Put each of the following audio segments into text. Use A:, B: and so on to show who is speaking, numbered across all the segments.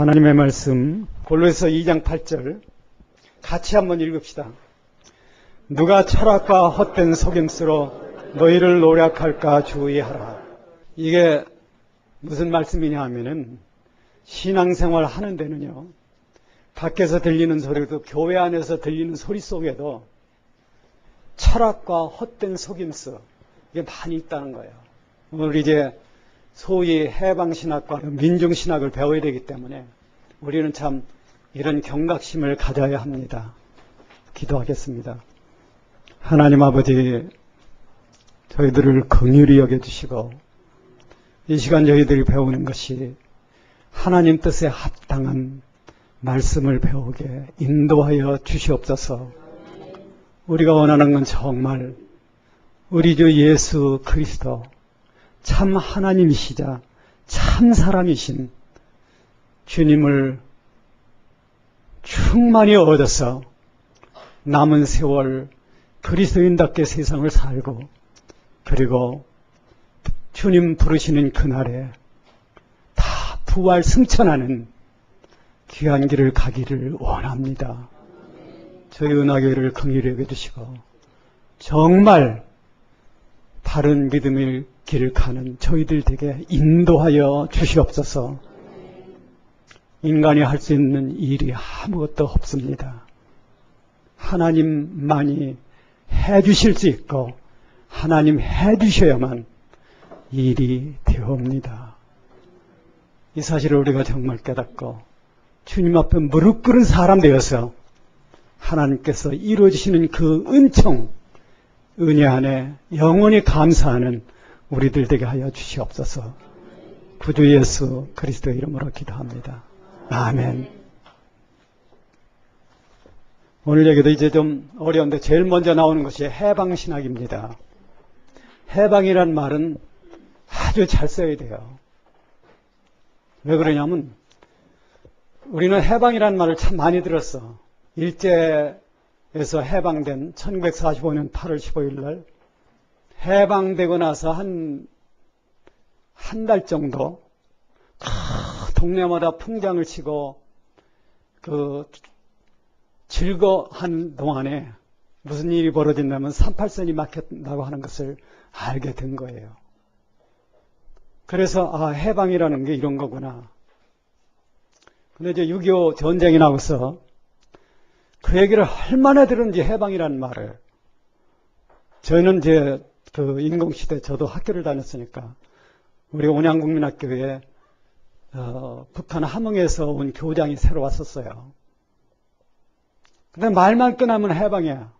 A: 하나님의 말씀 골로새서 2장 8절 같이 한번 읽읍시다. 누가 철학과 헛된 속임수로 너희를 노략할까 주의하라. 이게 무슨 말씀이냐 하면은 신앙생활 하는 데는요, 밖에서 들리는 소리도 교회 안에서 들리는 소리 속에도 철학과 헛된 속임수, 이게 많이 있다는 거예요. 오늘 이제 소위 해방신학과 민중신학을 배워야 되기 때문에 우리는 참 이런 경각심을 가져야 합니다. 기도하겠습니다. 하나님 아버지, 저희들을 긍휼히 여겨주시고 이 시간 저희들이 배우는 것이 하나님 뜻에 합당한 말씀을 배우게 인도하여 주시옵소서. 우리가 원하는 건 정말 우리 주 예수 그리스도 참 하나님이시자 참 사람이신 주님을 충만히 얻어서 남은 세월 그리스도인답게 세상을 살고, 그리고 주님 부르시는 그날에 다 부활 승천하는 귀한 길을 가기를 원합니다. 저희 은하교회를 긍휼히 여겨주시고 정말 바른 믿음의 길을 가는 저희들 되게 인도하여 주시옵소서. 인간이 할 수 있는 일이 아무것도 없습니다. 하나님만이 해주실 수 있고 하나님 해주셔야만 일이 되옵니다. 이 사실을 우리가 정말 깨닫고 주님 앞에 무릎 꿇은 사람 되어서 하나님께서 이루어지시는 그 은총, 은혜 안에 영원히 감사하는 우리들 되게 하여 주시옵소서. 구주 예수 그리스도의 이름으로 기도합니다. 아멘. 오늘 얘기도 이제 좀 어려운데 제일 먼저 나오는 것이 해방신학입니다. 해방이란 말은 아주 잘 써야 돼요. 왜 그러냐면 우리는 해방이란 말을 참 많이 들었어. 일제에서 해방된 1945년 8월 15일 날 해방되고 나서 한 달 정도 동네마다 풍장을 치고 즐거워하는 동안에 무슨 일이 벌어진다면 38선이 막혔다고 하는 것을 알게 된 거예요. 그래서 해방이라는 게 이런 거구나. 근데 이제 6.25 전쟁이 나고서 그 얘기를 얼마나 들은지 해방이라는 말을. 저희는 이제 그 인공시대 저도 학교를 다녔으니까 우리 온양국민학교에 북한 함흥에서 온 교장이 새로 왔었어요. 근데 말만 꺼내면 해방이야.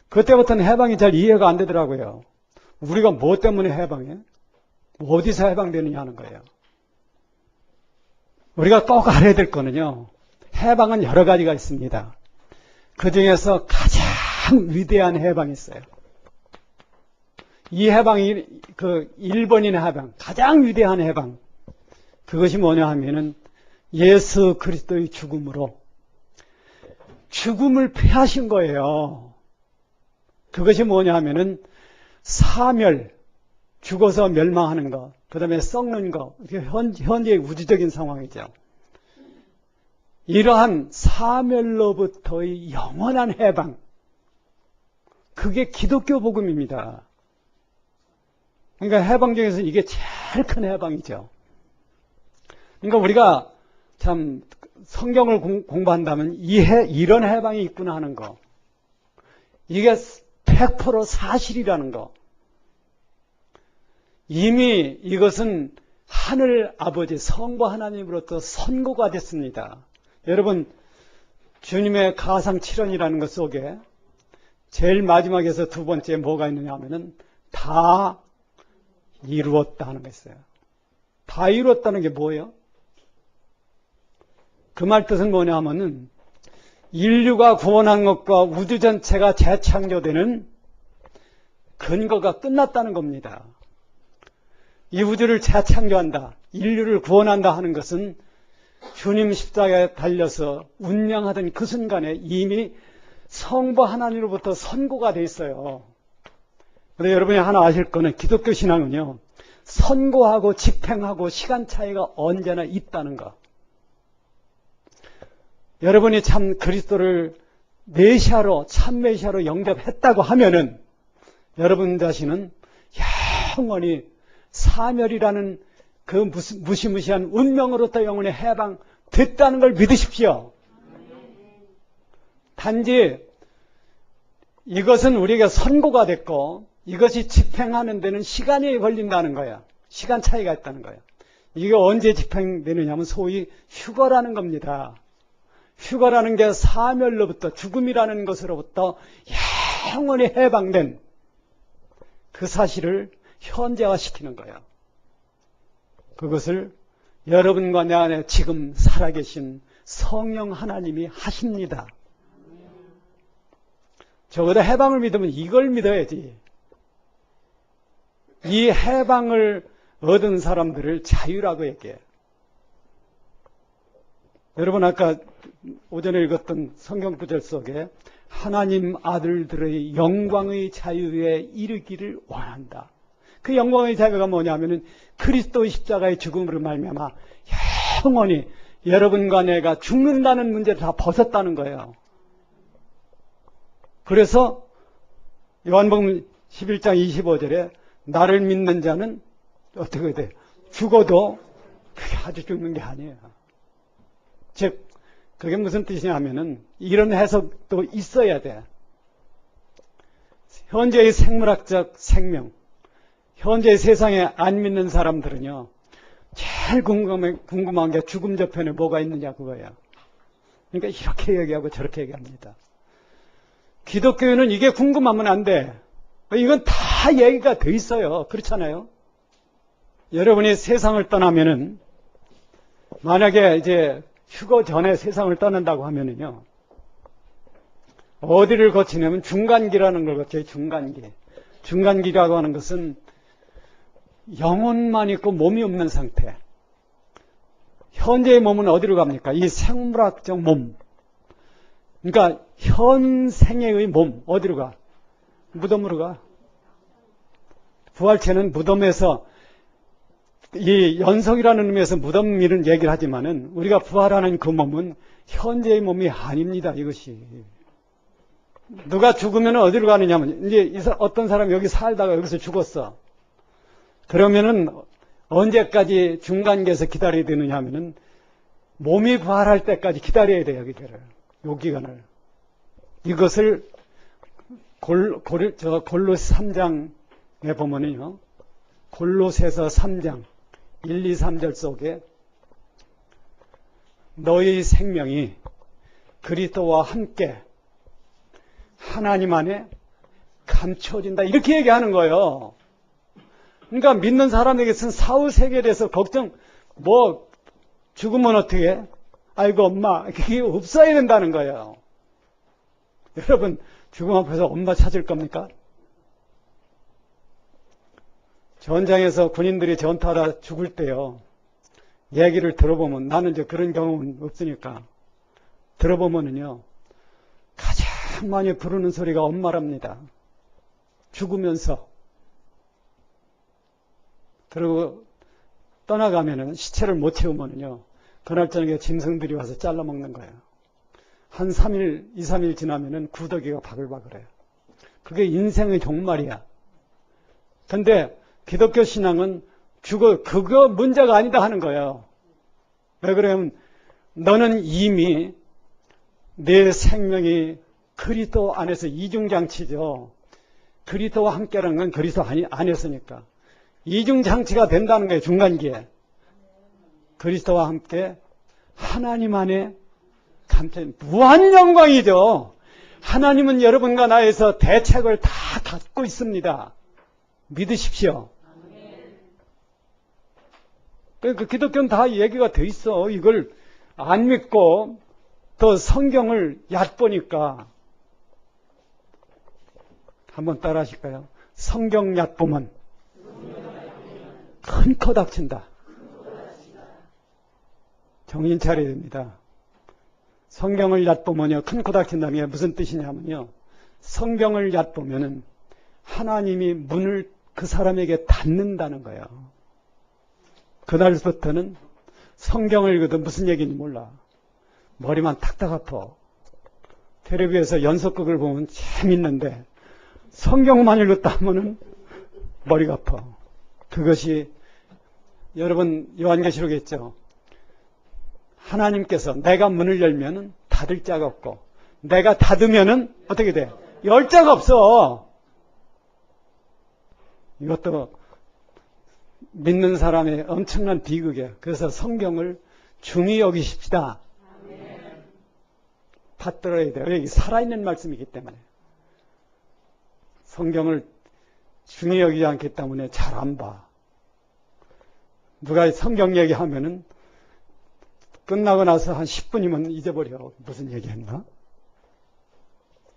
A: 그때부터는 해방이 잘 이해가 안 되더라고요. 우리가 뭐 때문에 해방해? 어디서 해방되느냐 하는 거예요. 우리가 꼭 알아야 될 거는요, 해방은 여러 가지가 있습니다. 그 중에서 가장 위대한 해방이 있어요. 이 해방이 일본인의 해방, 가장 위대한 해방. 그것이 뭐냐 하면은 예수 그리스도의 죽음으로 죽음을 패하신 거예요. 그것이 뭐냐 하면은 사멸, 죽어서 멸망하는 것, 그 다음에 썩는 것, 현재의 우주적인 상황이죠. 이러한 사멸로부터의 영원한 해방, 그게 기독교 복음입니다. 그러니까 해방 중에서 이게 제일 큰 해방이죠. 그러니까 우리가 참 성경을 공부한다면 이런 해방이 있구나 하는 거, 이게 100% 사실이라는 거, 이미 이것은 하늘 아버지 성부 하나님으로부터 선고가 됐습니다. 여러분, 주님의 가상 7원이라는 것 속에 제일 마지막에서 두 번째 뭐가 있느냐 하면은 다 이루었다 하는 게 있어요. 다 이루었다는 게 뭐예요? 그 말 뜻은 뭐냐 하면은 인류가 구원한 것과 우주 전체가 재창조되는 근거가 끝났다는 겁니다. 이 우주를 재창조한다, 인류를 구원한다 하는 것은 주님 십자가에 달려서 운명하던 그 순간에 이미 성부 하나님으로부터 선고가 돼 있어요. 그런데 여러분이 하나 아실 거는 기독교 신앙은요, 선고하고 집행하고 시간 차이가 언제나 있다는 거. 여러분이 참 그리스도를 메시아로, 참 메시아로 영접했다고 하면은 여러분 자신은 영원히 사멸이라는 그 무시무시한 운명으로부터 영원히 해방됐다는 걸 믿으십시오. 단지 이것은 우리에게 선고가 됐고 이것이 집행하는 데는 시간이 걸린다는 거야. 시간 차이가 있다는 거야. 이게 언제 집행되느냐면 소위 휴거라는 겁니다. 휴거라는 게 사멸로부터, 죽음이라는 것으로부터 영원히 해방된 그 사실을 현재화시키는 거예요. 그것을 여러분과 내 안에 지금 살아계신 성령 하나님이 하십니다. 적어도 해방을 믿으면 이걸 믿어야지. 이 해방을 얻은 사람들을 자유라고 얘기해요. 여러분 아까 오전에 읽었던 성경 구절 속에 하나님 아들들의 영광의 자유에 이르기를 원한다. 그 영광의 자유가 뭐냐면은 그리스도의 십자가의 죽음으로 말미암아 영원히 여러분과 내가 죽는다는 문제를 다 벗었다는 거예요. 그래서 요한복음 11장 25절에 나를 믿는 자는 어떻게 돼? 죽어도 그게 아주 죽는 게 아니에요. 즉 그게 무슨 뜻이냐면은 이런 해석도 있어야 돼. 현재의 생물학적 생명, 현재 세상에 안 믿는 사람들은요, 제일 궁금한 게 죽음 저편에 뭐가 있느냐 그거예요. 그러니까 이렇게 얘기하고 저렇게 얘기합니다. 기독교인은 이게 궁금하면 안 돼. 이건 다 얘기가 돼 있어요. 그렇잖아요. 여러분이 세상을 떠나면은 만약에 이제 휴거 전에 세상을 떠난다고 하면은요, 어디를 거치냐면 중간기라는 걸 거쳐요. 중간기. 중간기라고 하는 것은 영혼만 있고 몸이 없는 상태. 현재의 몸은 어디로 갑니까? 이 생물학적 몸. 그러니까 현생의 몸 어디로 가? 무덤으로 가. 부활체는 무덤에서, 이 연속이라는 의미에서 무덤 이런 얘기를 하지만은 우리가 부활하는 그 몸은 현재의 몸이 아닙니다. 이것이. 누가 죽으면 어디로 가느냐면, 이제 어떤 사람이 여기 살다가 여기서 죽었어. 그러면은 언제까지 중간계에서 기다려야 되느냐 하면은 몸이 부활할 때까지 기다려야 돼요. 요 기간을. 이것을 골로새 3장에 보면은요, 골로새서 3장 1, 2, 3절 속에 너희 생명이 그리스도와 함께 하나님 안에 감춰진다 이렇게 얘기하는 거예요. 그러니까 믿는 사람에게서는 사후세계에 대해서 걱정, 죽으면 어떻게 해? 아이고 엄마, 그게 없어야 된다는 거예요. 여러분 죽음 앞에서 엄마 찾을 겁니까? 전장에서 군인들이 전투하다 죽을 때요, 얘기를 들어보면, 나는 이제 그런 경험은 없으니까 들어보면은요, 가장 많이 부르는 소리가 엄마랍니다. 죽으면서. 그리고 떠나가면은 시체를 못 채우면은요, 그날 저녁에 짐승들이 와서 잘라먹는 거예요. 한 3일, 2, 3일 지나면은 구더기가 바글바글해요. 그게 인생의 종말이야. 근데 기독교 신앙은 그거 문제가 아니다 하는 거예요. 왜 그러냐면 너는 이미 내 생명이 그리스도 안에서 이중장치죠. 그리스도와 함께라는 건 그리스도 안에서니까. 이중장치가 된다는 거예요. 중간기에. 그리스도와 함께 하나님 안에 감춰, 무한 영광이죠. 하나님은 여러분과 나에서 대책을 다 갖고 있습니다. 믿으십시오. 그 기독교는 다 얘기가 돼 있어. 이걸 안 믿고 더 성경을 얕보니까. 한번 따라 하실까요? 성경 얕보면 큰 코 닥친다. 정신 차려야 됩니다. 성경을 얕보면요, 큰 코 닥친다는 게 무슨 뜻이냐면요, 성경을 얕보면은 하나님이 문을 그 사람에게 닫는다는 거예요. 그날부터는 성경을 읽어도 무슨 얘기인지 몰라. 머리만 탁탁 아파. 텔레비에서 연속극을 보면 재밌는데 성경만 읽었다 하면은 머리가 아파. 그것이 여러분 요한계시록에 있죠. 하나님께서 내가 문을 열면은 닫을 자가 없고 내가 닫으면은 어떻게 돼? 열 자가 없어. 이것도 믿는 사람의 엄청난 비극이에요. 그래서 성경을 중히 여기십시다. 받들어야 돼요. 여기 살아있는 말씀이기 때문에. 성경을 중히 여기지 않기 때문에 잘 안 봐. 누가 성경 얘기하면은 끝나고 나서 한 10분이면 잊어버려. 무슨 얘기했나?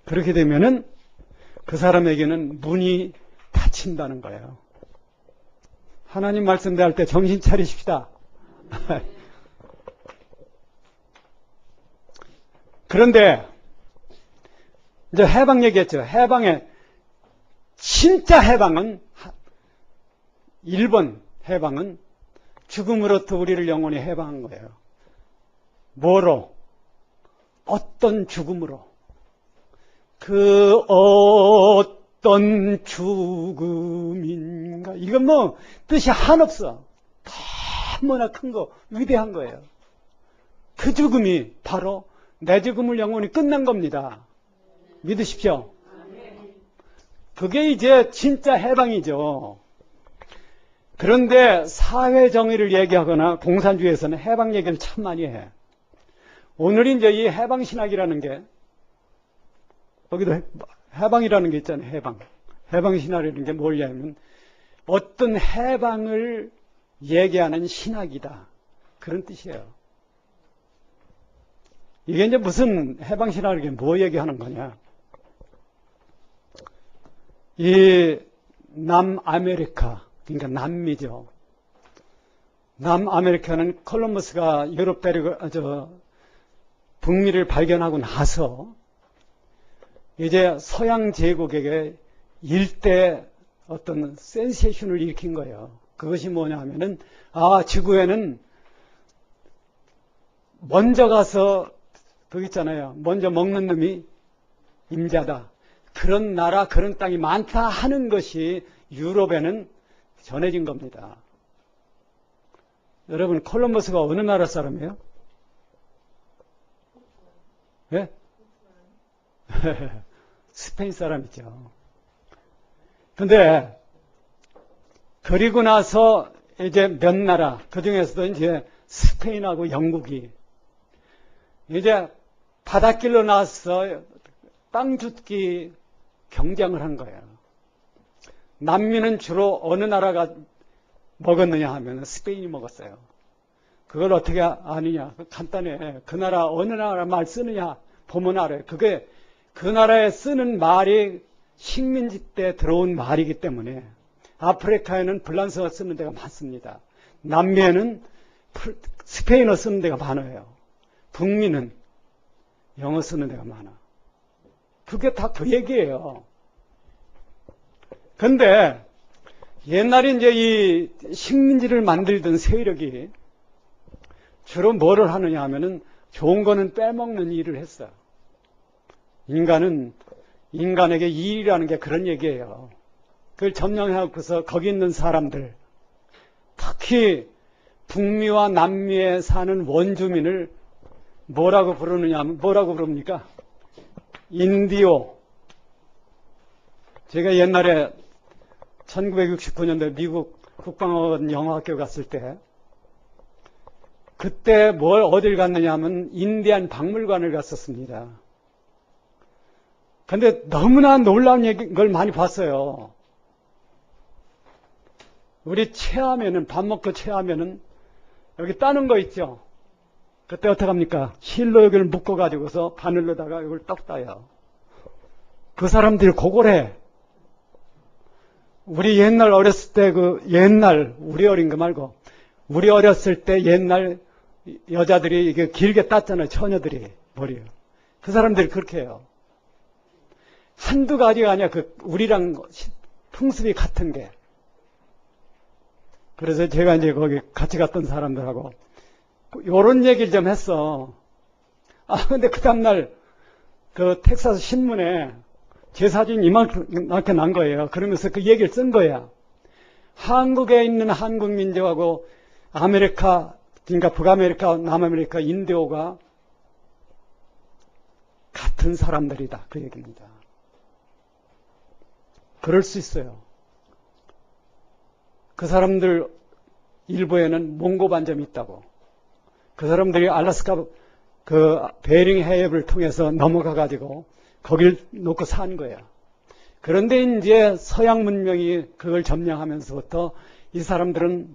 A: 그렇게 되면은 그 사람에게는 문이 닫힌다는 거예요. 하나님 말씀 대할 때 정신 차리십시다. 그런데 이제 해방 얘기했죠. 해방의 진짜 해방은 1번 해방은 죽음으로부터 우리를 영원히 해방한 거예요. 뭐로? 어떤 죽음으로? 그 어떤 죽음인가? 이건 뭐 뜻이 한없어. 너무나 큰 거, 위대한 거예요. 그 죽음이 바로 내 죽음을 영원히 끝난 겁니다. 믿으십시오. 그게 이제 진짜 해방이죠. 그런데 사회 정의를 얘기하거나 공산주의에서는 해방 얘기를 참 많이 해. 오늘 이제 이 해방 신학이라는 게 거기도 해방이라는 게 있잖아요. 해방. 해방 신학이라는 게 뭐냐면 어떤 해방을 얘기하는 신학이다. 그런 뜻이에요. 이게 이제 무슨 해방 신학이 뭐 얘기하는 거냐? 이 남아메리카, 그러니까 남미죠. 남아메리카는 콜럼버스가 유럽 대륙, 북미를 발견하고 나서 이제 서양 제국에게 일대 어떤 센세이션을 일으킨 거예요. 그것이 뭐냐 하면은, 지구에는 먼저 가서, 그거 있잖아요. 먼저 먹는 놈이 임자다. 그런 나라, 그런 땅이 많다 하는 것이 유럽에는 전해진 겁니다. 여러분, 콜럼버스가 어느 나라 사람이에요? 예? 스페인 사람이죠. 근데, 그리고 나서 이제 몇 나라, 그 중에서도 이제 스페인하고 영국이 이제 바닷길로 나서 땅 줍기 경쟁을 한 거예요. 남미는 주로 어느 나라가 먹었느냐 하면 스페인이 먹었어요. 그걸 어떻게 아느냐? 간단해. 그 나라 어느 나라 말 쓰느냐 보면 알아요. 그게 그 나라에 쓰는 말이 식민지 때 들어온 말이기 때문에 아프리카에는 불란서어 쓰는 데가 많습니다. 남미에는 스페인어 쓰는 데가 많아요. 북미는 영어 쓰는 데가 많아. 그게 다 그 얘기예요. 근데 옛날에 이제 이 식민지를 만들던 세력이 주로 뭐를 하느냐 하면은 좋은 거는 빼먹는 일을 했어요. 인간에게 이익이라는 게 그런 얘기예요. 그걸 점령해갖고서 거기 있는 사람들, 특히 북미와 남미에 사는 원주민을 뭐라고 부릅니까? 인디오. 제가 옛날에 1969년도에 미국 국방원 영어학교 갔을 때 그때 어딜 갔느냐 하면 인디안 박물관을 갔었습니다. 근데 너무나 놀라운 걸 많이 봤어요. 우리 체하면은, 밥 먹고 체하면은 여기 따는 거 있죠? 그때 어떻게 합니까? 실로 여기를 묶어가지고서 바늘로다가 이걸 떡 따요. 그 사람들이 고골해. 우리 옛날 어렸을 때 우리 어린 거 말고, 우리 어렸을 때 옛날 여자들이 이게 길게 땄잖아요. 처녀들이 머리를. 그 사람들이 그렇게 해요. 한두 가지가 아니야. 우리랑 풍습이 같은 게. 그래서 제가 이제 거기 같이 갔던 사람들하고 요런 얘기를 좀 했어. 근데 그 다음날 그 텍사스 신문에 제 사진이 이만큼 난 거예요. 그러면서 그 얘기를 쓴 거야. 한국에 있는 한국 민족하고 아메리카, 그러니까 북아메리카, 남아메리카, 인도가 같은 사람들이다. 그 얘기입니다. 그럴 수 있어요. 그 사람들 일부에는 몽고 반점이 있다고. 그 사람들이 알래스카 그 베링 해협을 통해서 넘어가 가지고 거길 놓고 산 거야. 그런데 이제 서양 문명이 그걸 점령하면서부터 이 사람들은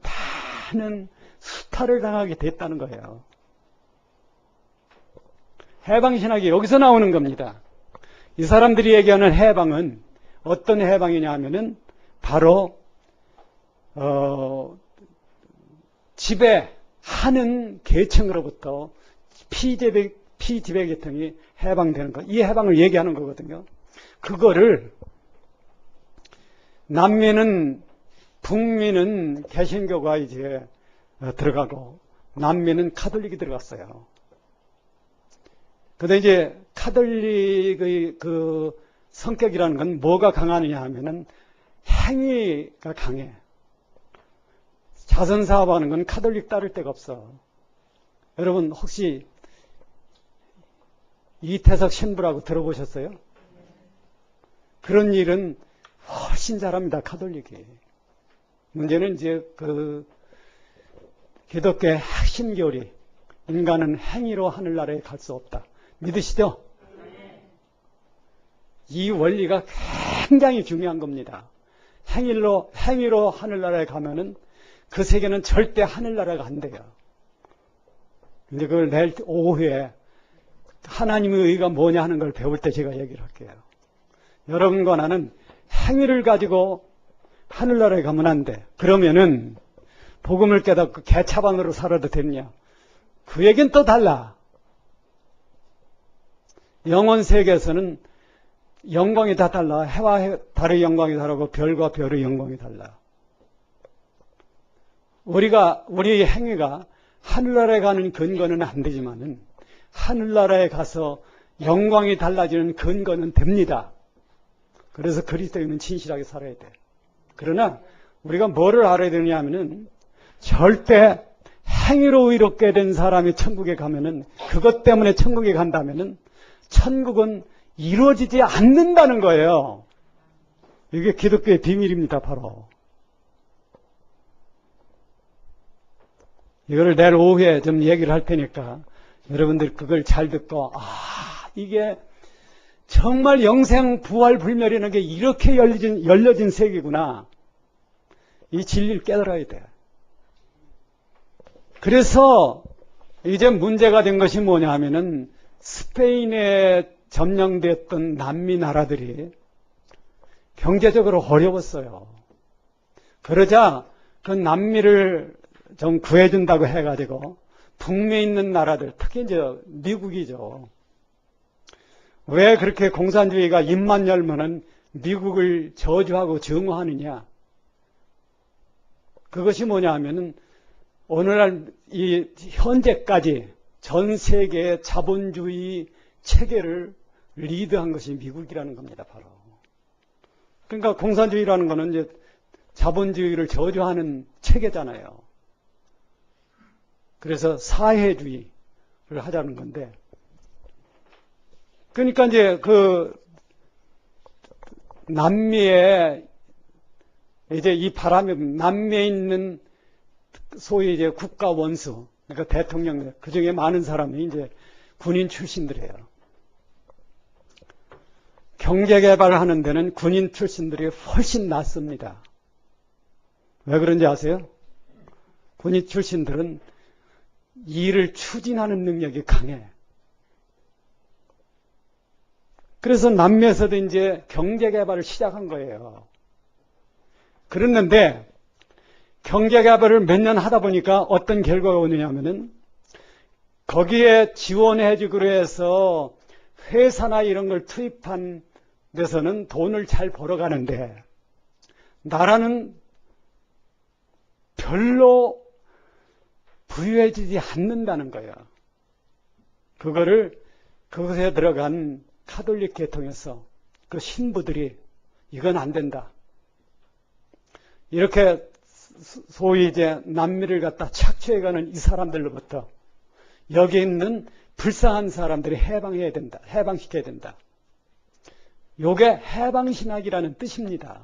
A: 많은 수탈을 당하게 됐다는 거예요. 해방신학이 여기서 나오는 겁니다. 이 사람들이 얘기하는 해방은 어떤 해방이냐 하면은 바로 지배하는 계층으로부터 피지배 계층이 해방되는 것. 이 해방을 얘기하는 거거든요. 그거를 남미는 북미는 개신교가 이제 들어가고 남미는 카톨릭이 들어갔어요. 근데 이제 카톨릭의 그 성격이라는 건 뭐가 강하느냐 하면은 행위가 강해. 자선 사업하는 건 카톨릭 따를 데가 없어. 여러분 혹시 이태석 신부라고 들어보셨어요? 그런 일은 훨씬 잘합니다. 카톨릭이. 문제는 이제 그 기독교의 핵심 교리, 인간은 행위로 하늘나라에 갈 수 없다. 믿으시죠? 이 원리가 굉장히 중요한 겁니다. 행위로 하늘나라에 가면은 그 세계는 절대 하늘나라가 안 돼요. 근데 그걸 내일 오후에 하나님의 의가 뭐냐 하는 걸 배울 때 제가 얘기를 할게요. 여러분과 나는 행위를 가지고 하늘나라에 가면 안 돼. 그러면은 복음을 깨닫고 개차반으로 살아도 됐냐? 그 얘기는 또 달라. 영혼 세계에서는 영광이 다 달라. 해와 달의 영광이 다르고 별과 별의 영광이 달라. 우리의 행위가 하늘나라에 가는 근거는 안 되지만은 하늘나라에 가서 영광이 달라지는 근거는 됩니다. 그래서 그리스도인은 진실하게 살아야 돼. 그러나 우리가 뭐를 알아야 되느냐 하면은 절대 행위로 의롭게 된 사람이 천국에 가면은 그것 때문에 천국에 간다면은 천국은 이루어지지 않는다는 거예요. 이게 기독교의 비밀입니다, 바로. 이거를 내일 오후에 좀 얘기를 할 테니까 여러분들 그걸 잘 듣고, 이게 정말 영생 부활 불멸이라는 게 이렇게 열려진 세계구나. 이 진리를 깨달아야 돼. 그래서 이제 문제가 된 것이 뭐냐 하면은 스페인에 점령됐던 남미 나라들이 경제적으로 어려웠어요. 그러자 그 남미를 좀 구해준다고 해가지고 북미에 있는 나라들, 특히 이제 미국이죠. 왜 그렇게 공산주의가 입만 열면은 미국을 저주하고 증오하느냐? 그것이 뭐냐 하면은 오늘날 이 현재까지 전 세계의 자본주의 체계를 리드한 것이 미국이라는 겁니다, 바로. 그러니까 공산주의라는 거는 이제 자본주의를 저주하는 체계잖아요. 그래서 사회주의를 하자는 건데, 그러니까 이제 그 남미에 이제 이 바람에 남미에 있는 소위 이제 국가 원수, 그러니까 대통령, 그 중에 많은 사람이 이제 군인 출신들이에요. 경제 개발을 하는 데는 군인 출신들이 훨씬 낫습니다. 왜 그런지 아세요? 군인 출신들은 일을 추진하는 능력이 강해. 그래서 남미에서도 이제 경제 개발을 시작한 거예요. 그랬는데 경제 개발을 몇 년 하다 보니까 어떤 결과가 오느냐 하면은 거기에 지원해 주기로 해서 회사나 이런 걸 투입한 데서는 돈을 잘 벌어가는데 나라는 별로 부유해지지 않는다는 거예요. 그것에 들어간 카톨릭 계통에서 그 신부들이 이건 안 된다. 이렇게 소위 이제 남미를 갖다 착취해가는 이 사람들로부터 여기 있는 불쌍한 사람들이 해방해야 된다. 해방시켜야 된다. 요게 해방신학이라는 뜻입니다.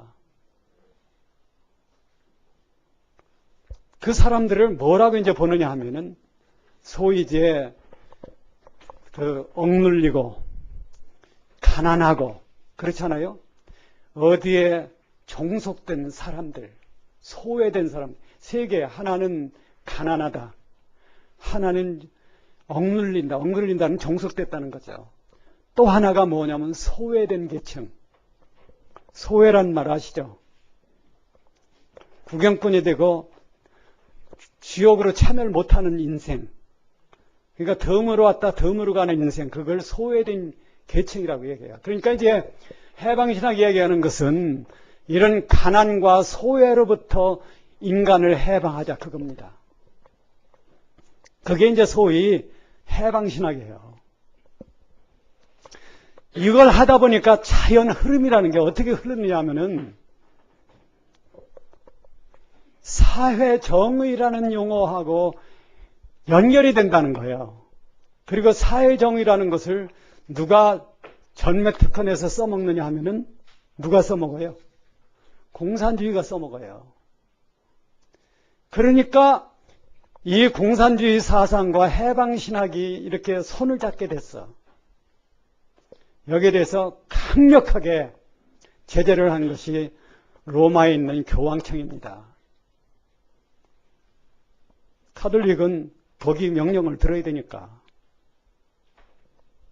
A: 그 사람들을 뭐라고 이제 보느냐 하면은 소위 이제 억눌리고 가난하고 그렇잖아요. 어디에 종속된 사람들, 소외된 사람, 세 개. 하나는 가난하다. 하나는 억눌린다. 억눌린다는 종속됐다는 거죠. 또 하나가 뭐냐면 소외된 계층. 소외란 말 아시죠? 구경꾼이 되고 지옥으로 참여를 못하는 인생. 그러니까 덤으로 왔다 덤으로 가는 인생. 그걸 소외된 계층이라고 얘기해요. 그러니까 이제 해방신학이 얘기하는 것은 이런 가난과 소외로부터 인간을 해방하자 그겁니다. 그게 이제 소위 해방신학이에요. 이걸 하다 보니까 자연 흐름이라는 게 어떻게 흐르느냐 하면은 사회정의라는 용어하고 연결이 된다는 거예요. 그리고 사회정의라는 것을 누가 전매특허내서 써먹느냐 하면은 누가 써먹어요? 공산주의가 써먹어요. 그러니까 이 공산주의 사상과 해방신학이 이렇게 손을 잡게 됐어. 여기에 대해서 강력하게 제재를 한 것이 로마에 있는 교황청입니다. 카톨릭은 거기 명령을 들어야 되니까.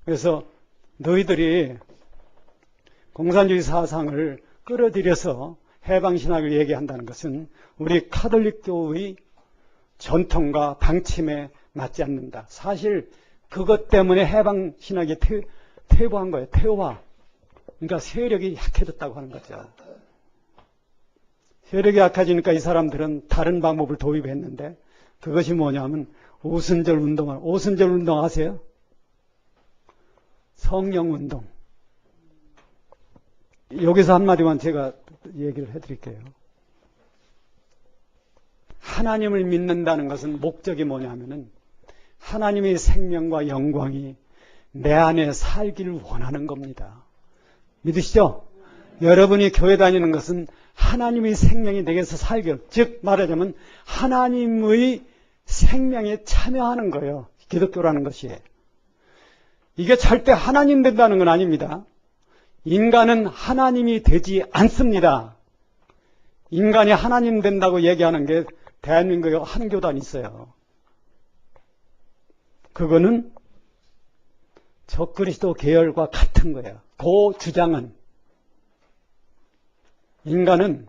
A: 그래서 너희들이 공산주의 사상을 끌어들여서 해방신학을 얘기한다는 것은 우리 카톨릭교의 전통과 방침에 맞지 않는다. 사실 그것 때문에 해방신학이 퇴보한 거예요. 퇴화. 그러니까 세력이 약해졌다고 하는 거죠. 세력이 약해지니까 이 사람들은 다른 방법을 도입했는데 그것이 뭐냐면 오순절 운동 아세요? 성령운동. 여기서 한마디만 제가 얘기를 해드릴게요. 하나님을 믿는다는 것은 목적이 뭐냐면은 하나님의 생명과 영광이 내 안에 살기를 원하는 겁니다. 믿으시죠? 여러분이 교회 다니는 것은 하나님의 생명이 내게서 살기를, 즉 말하자면 하나님의 생명에 참여하는 거예요. 기독교라는 것이. 이게 절대 하나님 된다는 건 아닙니다. 인간은 하나님이 되지 않습니다. 인간이 하나님 된다고 얘기하는 게 대한민국에 한 교단이 있어요. 그거는 적그리스도 계열과 같은 거예요. 그 주장은. 인간은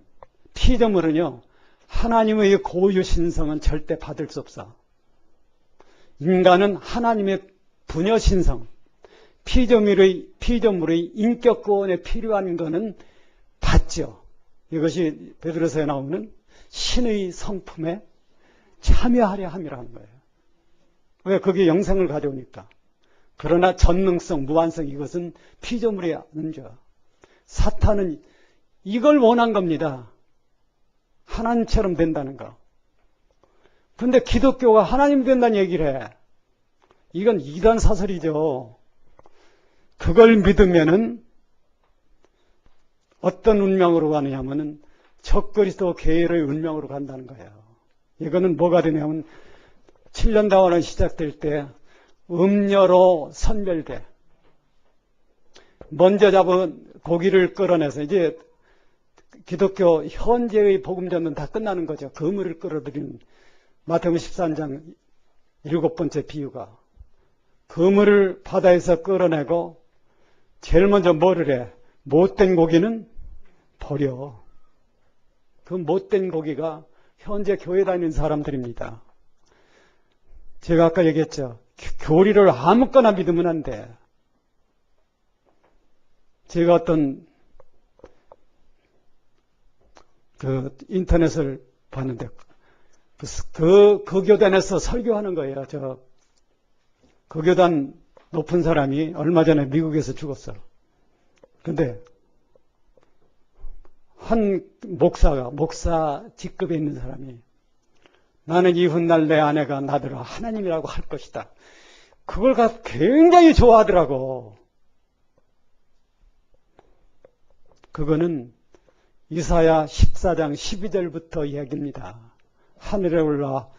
A: 피조물은요, 하나님의 고유 신성은 절대 받을 수 없어. 인간은 하나님의 부녀 신성, 피조물의 인격 구원에 필요한 것은 받죠. 이것이 베드로서에 나오는 신의 성품에 참여하려 함이라는 거예요. 왜? 그게 영생을 가져오니까. 그러나 전능성, 무한성 이것은 피조물이 아니죠. 사탄은 이걸 원한 겁니다. 하나님처럼 된다는 거. 근데 기독교가 하나님 된다는 얘기를 해. 이건 이단 사설이죠. 그걸 믿으면은 어떤 운명으로 가느냐 하면은 적그리스도 계열의 운명으로 간다는 거예요. 이거는 뭐가 되냐면 7년 다원을 시작될 때 음녀로 선별돼. 먼저 잡은 고기를 끌어내서 이제 기독교 현재의 복음 전도는 다 끝나는 거죠. 그물을 끌어들이는 마태복음 13장 7번째 비유가. 그물을 바다에서 끌어내고 제일 먼저 뭐를 해? 못된 고기는 버려. 그 못된 고기가 현재 교회 다니는 사람들입니다. 제가 아까 얘기했죠. 교리를 아무거나 믿으면 안 돼. 제가 어떤 인터넷을 봤는데 그 교단에서 설교하는 거예요. 그 교단 높은 사람이 얼마 전에 미국에서 죽었어. 근데 한 목사 직급에 있는 사람이 나는 이 훗날 내 아내가 나더러 하나님이라고 할 것이다. 그걸 굉장히 좋아하더라고. 그거는 이사야 14장 12절부터 이야기입니다. 하늘에 올라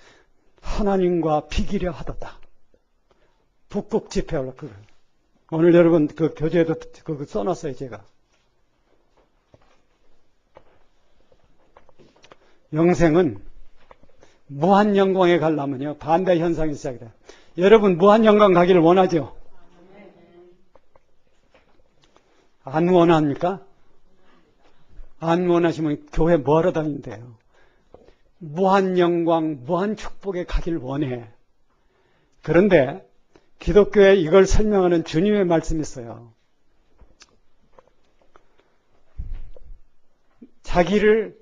A: 하나님과 비기려 하도다. 북극 지폐 올라. 오늘 여러분 그 교재에도 그거 써놨어요, 제가. 영생은 무한 영광에 가려면요, 반대 현상이 시작이 돼요. 여러분, 무한 영광 가기를 원하죠? 안 원합니까? 안 원하시면 교회 뭐하러 다닌대요? 무한 영광, 무한 축복에 가길 원해. 그런데 기독교에 이걸 설명하는 주님의 말씀이 있어요. 자기를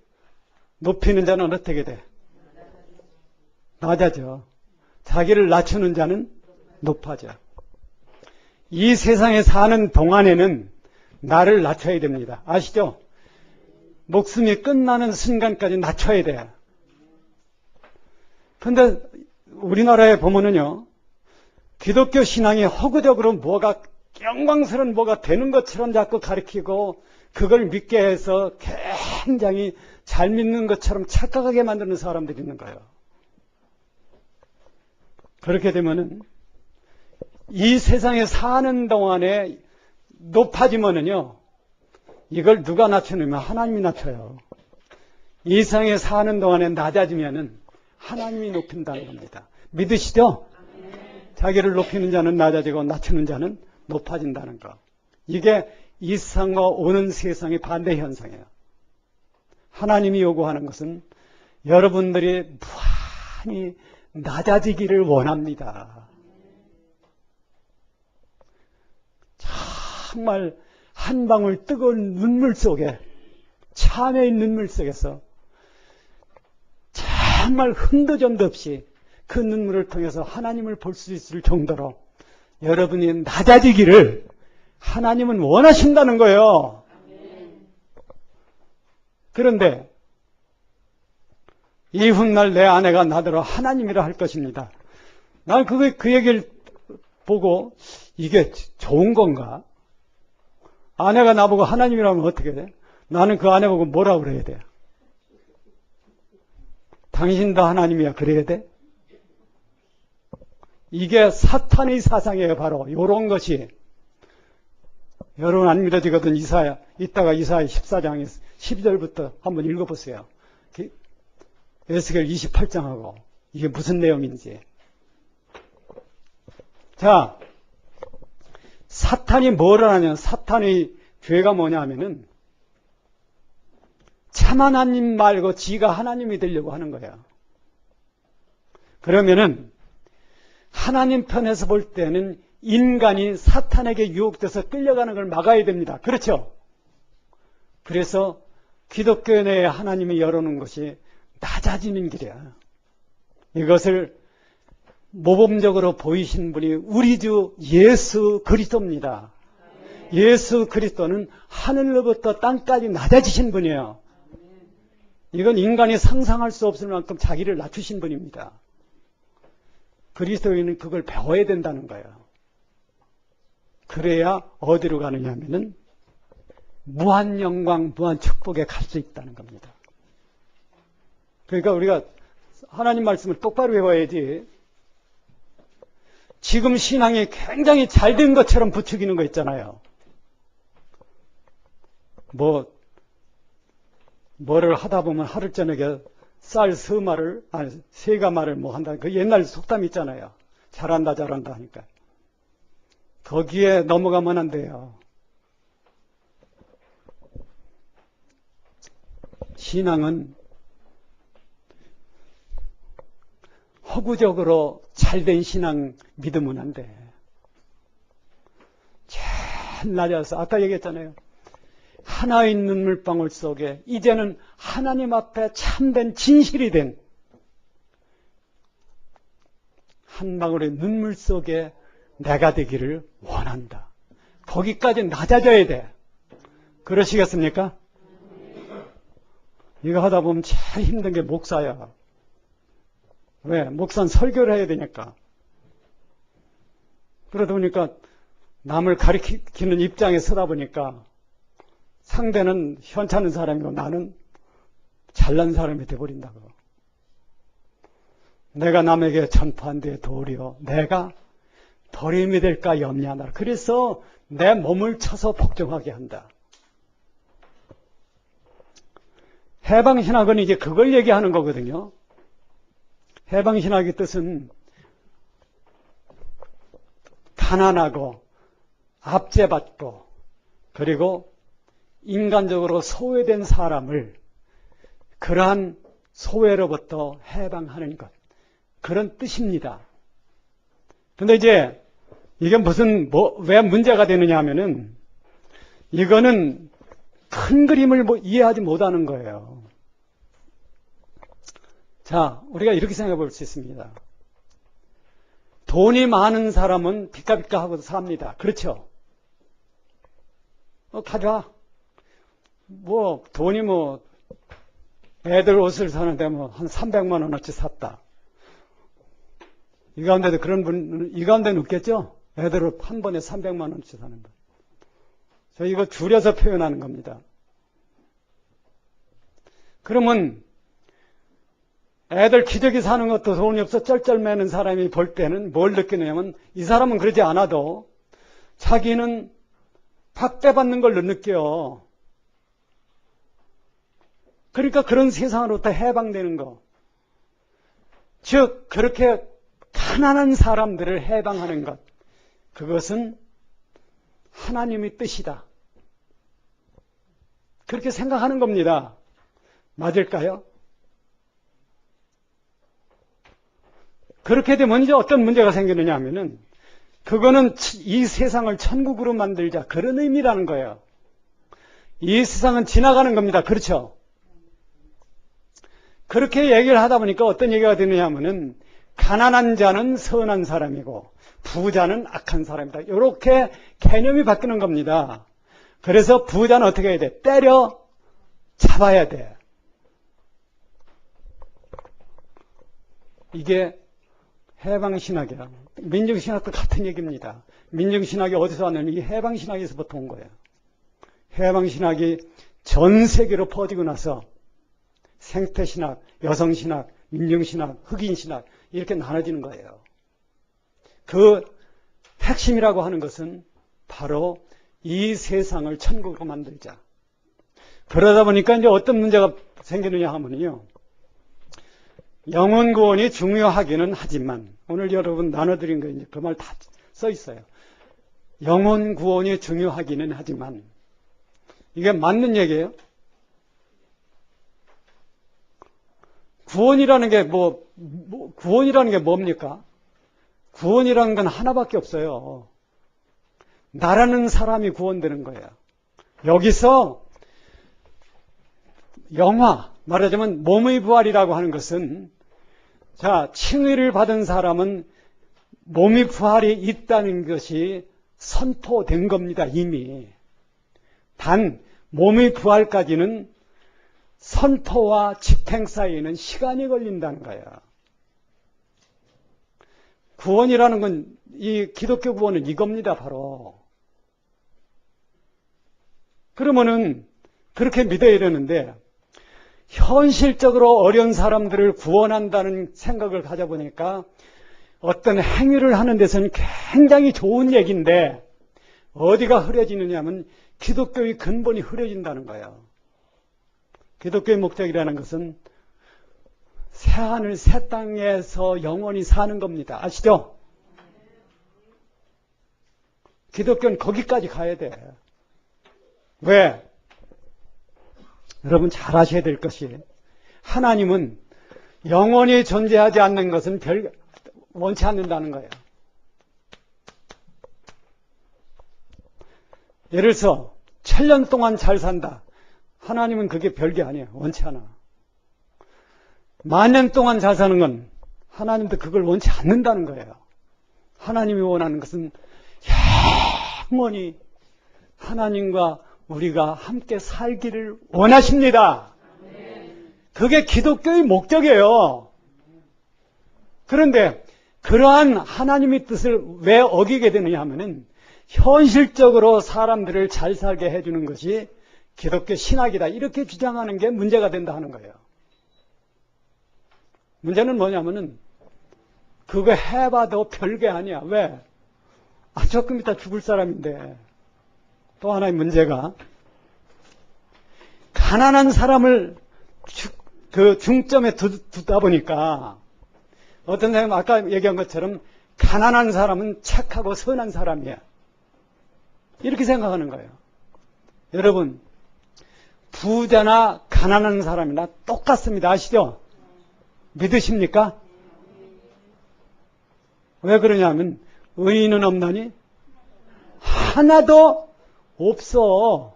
A: 높이는 자는 어떻게 돼? 낮아져. 자기를 낮추는 자는 높아져. 이 세상에 사는 동안에는 나를 낮춰야 됩니다. 아시죠? 목숨이 끝나는 순간까지 낮춰야 돼요. 근데 우리나라에 보면은요, 기독교 신앙이 허구적으로 뭐가 영광스러운 뭐가 되는 것처럼 자꾸 가르치고 그걸 믿게 해서 굉장히 잘 믿는 것처럼 착각하게 만드는 사람들이 있는 거예요. 그렇게 되면은 이 세상에 사는 동안에 높아지면은요, 이걸 누가 낮추냐면 하나님이 낮춰요. 이 세상에 사는 동안에 낮아지면은 하나님이 높인다는 겁니다. 믿으시죠? 자기를 높이는 자는 낮아지고 낮추는 자는 높아진다는 거. 이게 이 세상과 오는 세상의 반대 현상이에요. 하나님이 요구하는 것은 여러분들이 무한히 낮아지기를 원합니다. 정말 한 방울 뜨거운 눈물 속에, 참회의 눈물 속에서 정말 한도 점도 없이 그 눈물을 통해서 하나님을 볼 수 있을 정도로 여러분이 낮아지기를 하나님은 원하신다는 거예요. 그런데 이 훗날 내 아내가 나더러 하나님이라 할 것입니다. 난 그 얘기를 보고 이게 좋은 건가? 아내가 나보고 하나님이라면 어떻게 돼? 나는 그 아내 보고 뭐라고 그래야 돼? 당신도 하나님이야 그래야 돼? 이게 사탄의 사상이에요. 바로 이런 것이. 여러분 안 믿어지거든. 이따가 이사야 14장 12절부터 한번 읽어보세요. 에스겔 28장하고 이게 무슨 내용인지. 자, 사탄이 뭐를 하냐면, 사탄의 죄가 뭐냐 하면은 참 하나님 말고 지가 하나님이 되려고 하는 거예요. 그러면은 하나님 편에서 볼 때는 인간이 사탄에게 유혹돼서 끌려가는 걸 막아야 됩니다. 그렇죠? 그래서 기독교 내에 하나님이 열어놓은 것이 낮아지는 길이야. 이것을 모범적으로 보이신 분이 우리 주 예수 그리스도입니다. 예수 그리스도는 하늘로부터 땅까지 낮아지신 분이에요. 이건 인간이 상상할 수 없을 만큼 자기를 낮추신 분입니다. 그리스도인은 그걸 배워야 된다는 거예요. 그래야 어디로 가느냐 하면은 무한 영광, 무한 축복에 갈 수 있다는 겁니다. 그러니까 우리가 하나님 말씀을 똑바로 외워야지, 지금 신앙이 굉장히 잘 된 것처럼 부추기는 거 있잖아요. 뭐를 하다 보면 하루 저녁에 쌀 세 가마를 뭐 한다. 그 옛날 속담 있잖아요. 잘한다 하니까. 거기에 넘어가면 안 돼요. 신앙은 허구적으로 잘된 신앙 믿으면 안 돼. 제일 낮아서 아까 얘기했잖아요. 하나의 눈물방울 속에 이제는 하나님 앞에 참된 진실이 된 한 방울의 눈물 속에 내가 되기를 원한다. 거기까지 낮아져야 돼. 그러시겠습니까? 이거 하다 보면 제일 힘든 게 목사야. 왜? 목사는 설교를 해야 되니까. 그러다 보니까 남을 가리키는 입장에 서다 보니까 상대는 현찮은 사람이고 나는 잘난 사람이 돼버린다고. 내가 남에게 전파한 뒤에 도리어 내가 도림이 될까 염려하나. 그래서 내 몸을 쳐서 복종하게 한다. 해방신학은 이제 그걸 얘기하는 거거든요. 해방신학의 뜻은 가난하고 압제받고 그리고 인간적으로 소외된 사람을 그러한 소외로부터 해방하는 것. 그런 뜻입니다. 근데 이제 이게 왜 문제가 되느냐 하면은 이거는 큰 그림을 이해하지 못하는 거예요. 자, 우리가 이렇게 생각해 볼 수 있습니다. 돈이 많은 사람은 비까비까 하고 삽니다. 그렇죠? 가져와. 돈이 애들 옷을 사는데 한 300만 원어치 샀다. 이 가운데도 이 가운데는 없겠죠? 애들 옷 한 번에 300만 원어치 사는 거. 저 이거 줄여서 표현하는 겁니다. 그러면 애들 기저귀 사는 것도 돈이 없어 쩔쩔매는 사람이 볼 때는 뭘 느끼냐면 이 사람은 그러지 않아도 자기는 박대받는 걸 느껴. 그러니까 그런 세상으로부터 해방되는 거. 즉 그렇게 가난한 사람들을 해방하는 것. 그것은 하나님의 뜻이다. 그렇게 생각하는 겁니다. 맞을까요? 그렇게 되면 이제 어떤 문제가 생기느냐 하면은 그거는 이 세상을 천국으로 만들자 그런 의미라는 거예요. 이 세상은 지나가는 겁니다. 그렇죠? 그렇게 얘기를 하다 보니까 어떤 얘기가 되느냐 하면은 가난한 자는 선한 사람이고 부자는 악한 사람이다. 이렇게 개념이 바뀌는 겁니다. 그래서 부자는 어떻게 해야 돼? 때려 잡아야 돼. 이게 해방신학이야. 민중신학도 같은 얘기입니다. 민중신학이 어디서 왔느냐? 이 해방신학에서부터 온 거예요. 해방신학이 전 세계로 퍼지고 나서 생태신학, 여성신학, 민중신학, 흑인신학 이렇게 나눠지는 거예요. 그 핵심이라고 하는 것은 바로 이 세상을 천국으로 만들자. 그러다 보니까 이제 어떤 문제가 생기느냐 하면요. 영혼 구원이 중요하기는 하지만 오늘 여러분 나눠드린 거 이제 그 말 다 써 있어요. 영혼 구원이 중요하기는 하지만 이게 맞는 얘기예요? 구원이라는 게 구원이라는 게 뭡니까? 구원이라는 건 하나밖에 없어요. 나라는 사람이 구원되는 거예요. 여기서 말하자면 몸의 부활이라고 하는 것은 자, 칭의를 받은 사람은 몸의 부활이 있다는 것이 선포된 겁니다. 이미. 단 몸의 부활까지는 선포와 집행 사이에는 시간이 걸린다는 거예요. 구원이라는 건 이 기독교 구원은 이겁니다. 바로. 그러면은 그렇게 믿어야 되는데 현실적으로 어려운 사람들을 구원한다는 생각을 가져보니까 어떤 행위를 하는 데서는 굉장히 좋은 얘기인데 어디가 흐려지느냐 하면 기독교의 근본이 흐려진다는 거예요. 기독교의 목적이라는 것은 새하늘 새 땅에서 영원히 사는 겁니다. 아시죠? 기독교는 거기까지 가야 돼. 왜? 여러분 잘 아셔야 될 것이 하나님은 영원히 존재하지 않는 것은 원치 않는다는 거예요. 예를 들어서 7년 동안 잘 산다. 하나님은 그게 별게 아니에요. 원치 않아. 10,000년 동안 잘 사는 건 하나님도 그걸 원치 않는다는 거예요. 하나님이 원하는 것은 영원히 하나님과 우리가 함께 살기를 원하십니다. 그게 기독교의 목적이에요. 그런데 그러한 하나님의 뜻을 왜 어기게 되느냐 하면은 현실적으로 사람들을 잘 살게 해주는 것이 기독교 신학이다. 이렇게 주장하는 게 문제가 된다 하는 거예요. 문제는 뭐냐면은 그거 해봐도 별게 아니야. 왜? 조금 이따 죽을 사람인데. 또 하나의 문제가 가난한 사람을 그 중점에 두다 보니까 어떤 사람은 아까 얘기한 것처럼 가난한 사람은 착하고 선한 사람이야. 이렇게 생각하는 거예요. 여러분, 부자나 가난한 사람이나 똑같습니다. 아시죠? 믿으십니까? 왜 그러냐면 의인은 없나니 하나도 없어.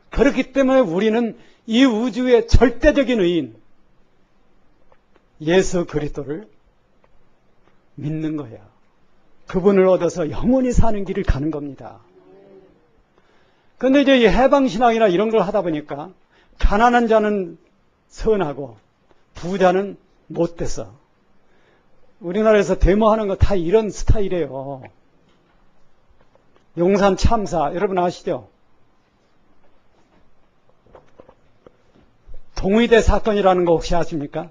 A: 그렇기 때문에 우리는 이 우주의 절대적인 의인 예수 그리스도를 믿는 거야. 그분을 얻어서 영원히 사는 길을 가는 겁니다. 그런데 이제 이 해방신앙이나 이런 걸 하다 보니까 가난한 자는 선하고 부자는 못돼서 우리나라에서 데모하는 거 다 이런 스타일이에요. 용산 참사 여러분 아시죠? 동의대 사건이라는 거 혹시 아십니까?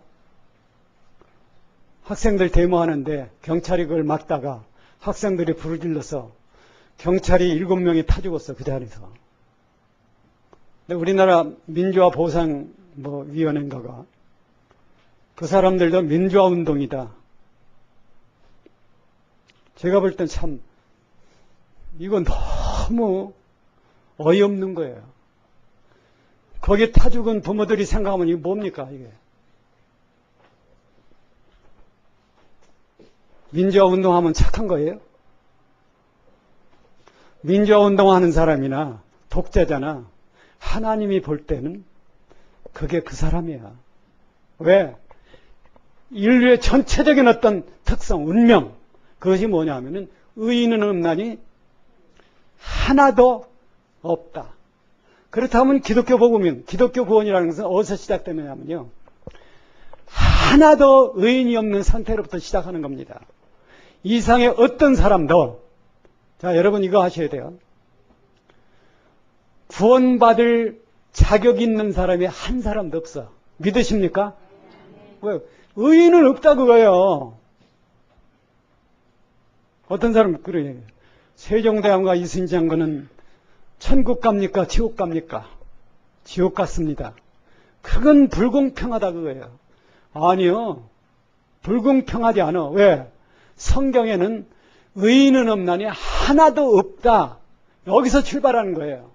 A: 학생들 데모하는데 경찰이 그걸 막다가 학생들이 불을 질러서 경찰이 7명이 타 죽었어, 그 자리에서. 근데 우리나라 민주화 보상 위원회인가가 그 사람들도 민주화 운동이다. 제가 볼 땐 참 이건 너무 어이없는 거예요. 거기 타 죽은 부모들이 생각하면 이게 뭡니까, 이게. 민주화 운동하면 착한 거예요? 민주화 운동하는 사람이나 독재자나 하나님이 볼 때는 그게 그 사람이야. 왜? 인류의 전체적인 어떤 특성, 운명, 그것이 뭐냐 하면은 의인은 없나니 하나도 없다. 그렇다면 기독교 복음인, 기독교 구원이라는 것은 어디서 시작되느냐면요. 하나도 의인이 없는 상태로부터 시작하는 겁니다. 이 세상에 어떤 사람도, 자, 여러분 이거 하셔야 돼요. 구원받을 자격 있는 사람이 한 사람도 없어. 믿으십니까? 왜? 의인은 없다 그거예요. 어떤 사람은 그래요. 세종대왕과 이순신 장군은 천국 갑니까? 지옥 갑니까? 지옥 갔습니다. 그건 불공평하다 그거예요. 아니요. 불공평하지 않아. 왜? 성경에는 의인은 없나니 하나도 없다. 여기서 출발하는 거예요.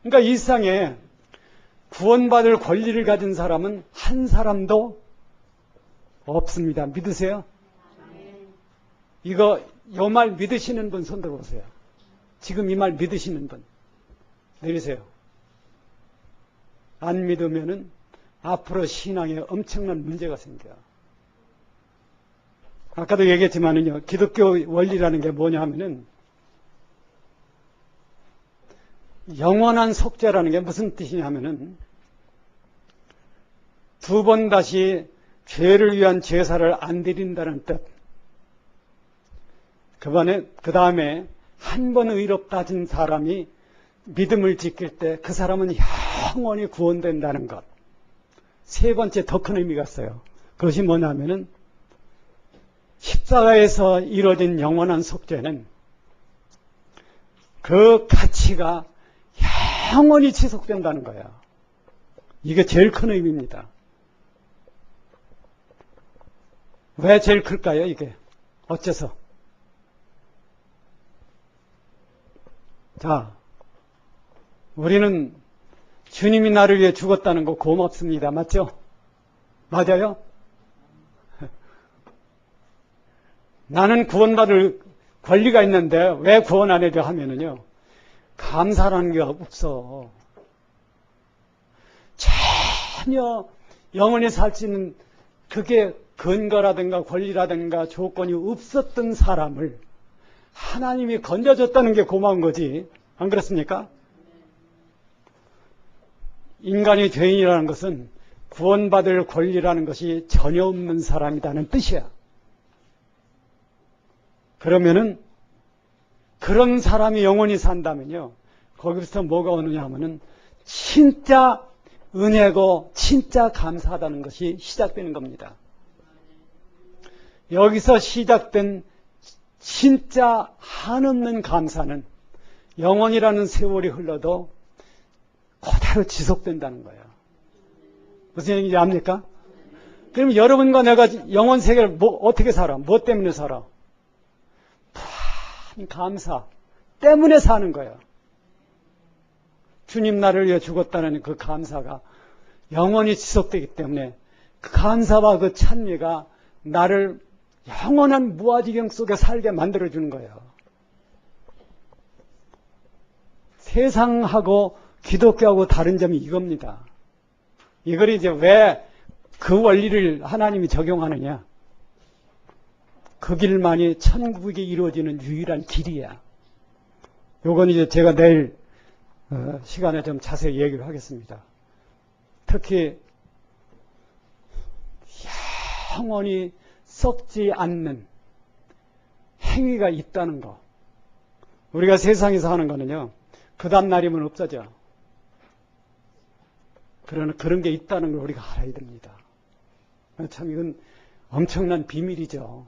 A: 그러니까 이 세상에 구원받을 권리를 가진 사람은 한 사람도 없습니다. 믿으세요? 이거, 요 말 믿으시는 분 손 들어보세요. 지금 이 말 믿으시는 분. 내리세요. 안 믿으면은 앞으로 신앙에 엄청난 문제가 생겨요. 아까도 얘기했지만은요, 기독교 원리라는 게 뭐냐 하면은, 영원한 속죄라는 게 무슨 뜻이냐면은, 두 번 다시 죄를 위한 제사를 안 드린다는 뜻. 그 다음에 한 번 의롭다진 사람이 믿음을 지킬 때 그 사람은 영원히 구원된다는 것. 세 번째 더 큰 의미가 있어요. 그것이 뭐냐면은 십자가에서 이루어진 영원한 속죄는 그 가치가 영원히 지속된다는 거예요. 이게 제일 큰 의미입니다. 왜 제일 클까요, 이게? 어째서? 자, 우리는 주님이 나를 위해 죽었다는 거 고맙습니다. 맞죠? 맞아요? 나는 구원받을 권리가 있는데 왜 구원 안 해줘 하면은요, 감사라는 게 없어. 전혀 영원히 살 수 있는 그게 근거라든가 권리라든가 조건이 없었던 사람을 하나님이 건져줬다는 게 고마운 거지. 안 그렇습니까? 인간이 죄인이라는 것은 구원받을 권리라는 것이 전혀 없는 사람이라는 뜻이야. 그러면은 그런 사람이 영원히 산다면요. 거기부터 뭐가 오느냐 하면은 진짜 은혜고 진짜 감사하다는 것이 시작되는 겁니다. 여기서 시작된 진짜 한없는 감사는 영원이라는 세월이 흘러도 그대로 지속된다는 거예요. 무슨 얘기인지 압니까? 그럼 여러분과 내가 영원 세계를 어떻게 살아? 뭐 때문에 살아? 무한 감사 때문에 사는 거예요. 주님 나를 위해 죽었다는 그 감사가 영원히 지속되기 때문에 그 감사와 그 찬미가 나를 영원한 무아지경 속에 살게 만들어주는 거예요. 세상하고 기독교하고 다른 점이 이겁니다. 이걸 이제 왜 그 원리를 하나님이 적용하느냐? 그 길만이 천국이 이루어지는 유일한 길이야. 요건 이제 제가 내일 시간에 좀 자세히 얘기를 하겠습니다. 특히 영원히 썩지 않는 행위가 있다는 거. 우리가 세상에서 하는 거는요. 그 다음 날이면 없어져. 그런 게 있다는 걸 우리가 알아야 됩니다. 참 이건 엄청난 비밀이죠.